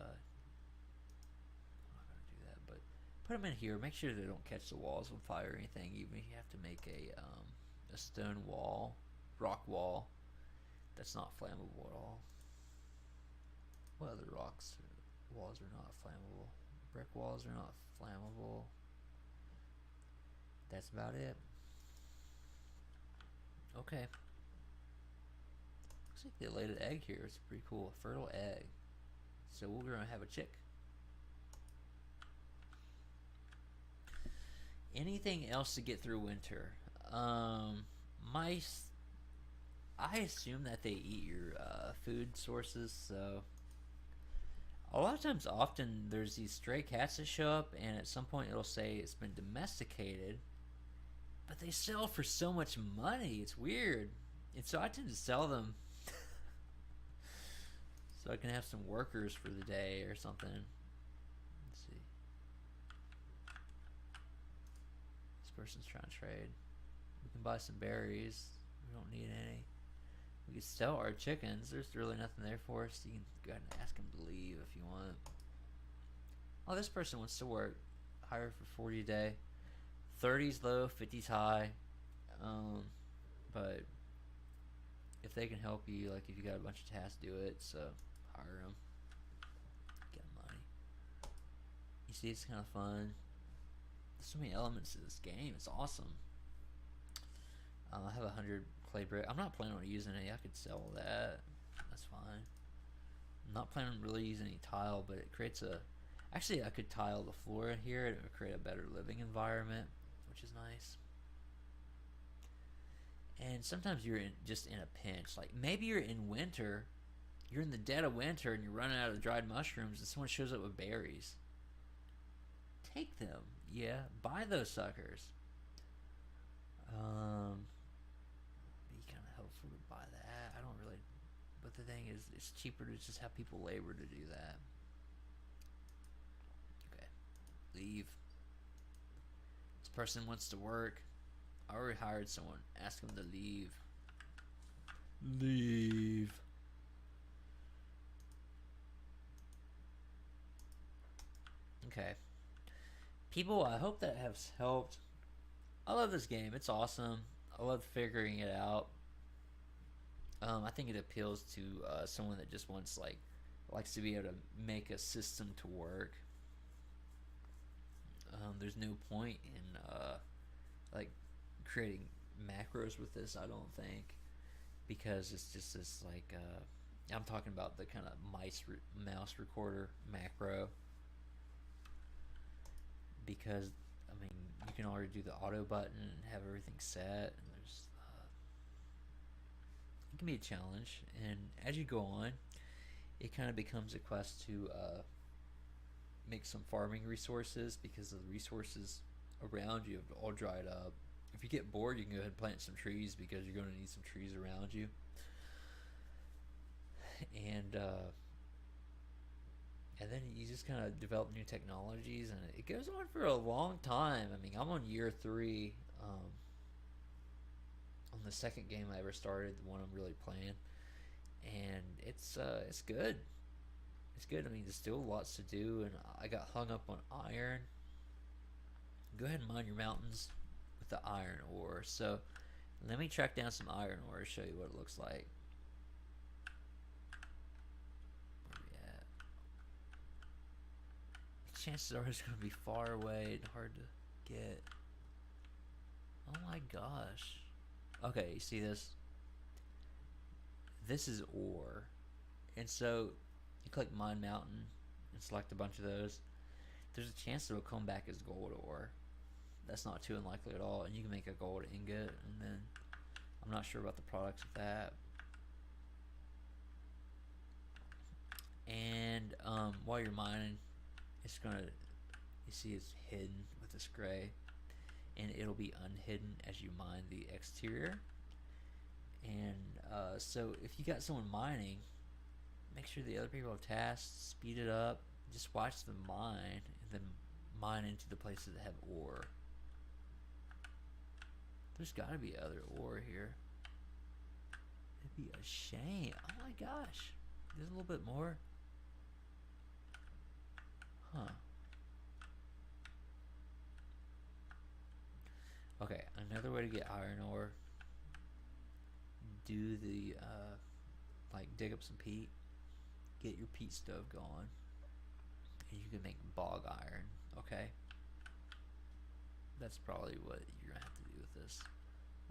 not going to do that, but put them in here. Make sure they don't catch the walls on fire or anything. Even if you have to make a stone wall, rock wall, that's not flammable at all. What other walls are not flammable? Brick walls are not flammable. That's about it. Okay. Looks like they laid an egg here. It's pretty cool. A fertile egg. So we're going to have a chick. Anything else to get through winter? Mice. I assume that they eat your food sources, so a lot of times, often there's these stray cats that show up, and at some point it'll say it's been domesticated, but they sell for so much money. It's weird, and so I tend to sell them so I can have some workers for the day or something. Let's see. This person's trying to trade. We can buy some berries. We don't need any. We can sell our chickens. There's really nothing there for us. You can go ahead and ask them to leave if you want. Oh, this person wants to work. Hire for 40 a day. 30's low, 50's high. But if they can help you, like if you got a bunch of tasks, do it. So hire them. Get them money. You see, it's kind of fun. There's so many elements to this game. It's awesome. I have 100 clay brick. I'm not planning on using any. I could sell that. That's fine. I'm not planning on really using any tile, but it creates a... Actually, I could tile the floor in here. It would create a better living environment, which is nice. And sometimes you're just in a pinch. Like, maybe you're in winter. You're in the dead of winter, and you're running out of dried mushrooms, and someone shows up with berries. Take them. Yeah, buy those suckers. Be kind of helpful to buy that. I don't really, but the thing is, it's cheaper to just have people labor to do that. Okay, leave. This person wants to work. I already hired someone. Ask them to leave. Leave. Okay. People, I hope that has helped. I love this game. It's awesome. I love figuring it out. I think it appeals to someone that just wants likes to be able to make a system to work. There's no point in like creating macros with this. I don't think, because it's just this I'm talking about the kind of mouse recorder macro, because I mean you can already do the auto button and have everything set, and there's it can be a challenge, and as you go on, it kind of becomes a quest to make some farming resources, because the resources around you have all dried up. If you get bored, you can go ahead and plant some trees, because you're going to need some trees around you. And and then you just kind of develop new technologies, and it goes on for a long time. I mean, I'm on year 3 on the second game I ever started, the one I'm really playing, and it's good. It's good. I mean, there's still lots to do, and I got hung up on iron. Go ahead and mine your mountains with the iron ore. So let me track down some iron ore to show you what it looks like. Where we at? Chances are it's going to be far away and hard to get. Oh my gosh. Okay, you see this? This is ore. And so you click mine mountain and select a bunch of those. There's a chance it'll come back as gold ore. That's not too unlikely at all. And you can make a gold ingot, and then I'm not sure about the products of that. And while you're mining, it's gonna, you see it's hidden with this gray, and it'll be unhidden as you mine the exterior. And so if you got someone mining, make sure the other people have tasks, speed it up, just watch them mine, and then mine into the places that have ore. There's gotta be other ore here. It'd be a shame. Oh my gosh. There's a little bit more. Huh. Okay, another way to get iron ore. Do the, dig up some peat. Get your peat stove going. And you can make bog iron, okay? That's probably what you're gonna have to do with this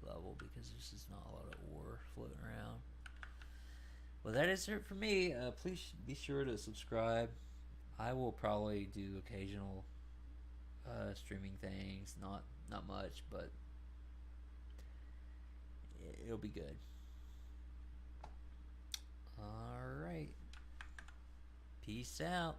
level, because there's just not a lot of ore floating around. Well, that is it for me. Please be sure to subscribe. I will probably do occasional streaming things, not much, but it'll be good. All right. Peace out.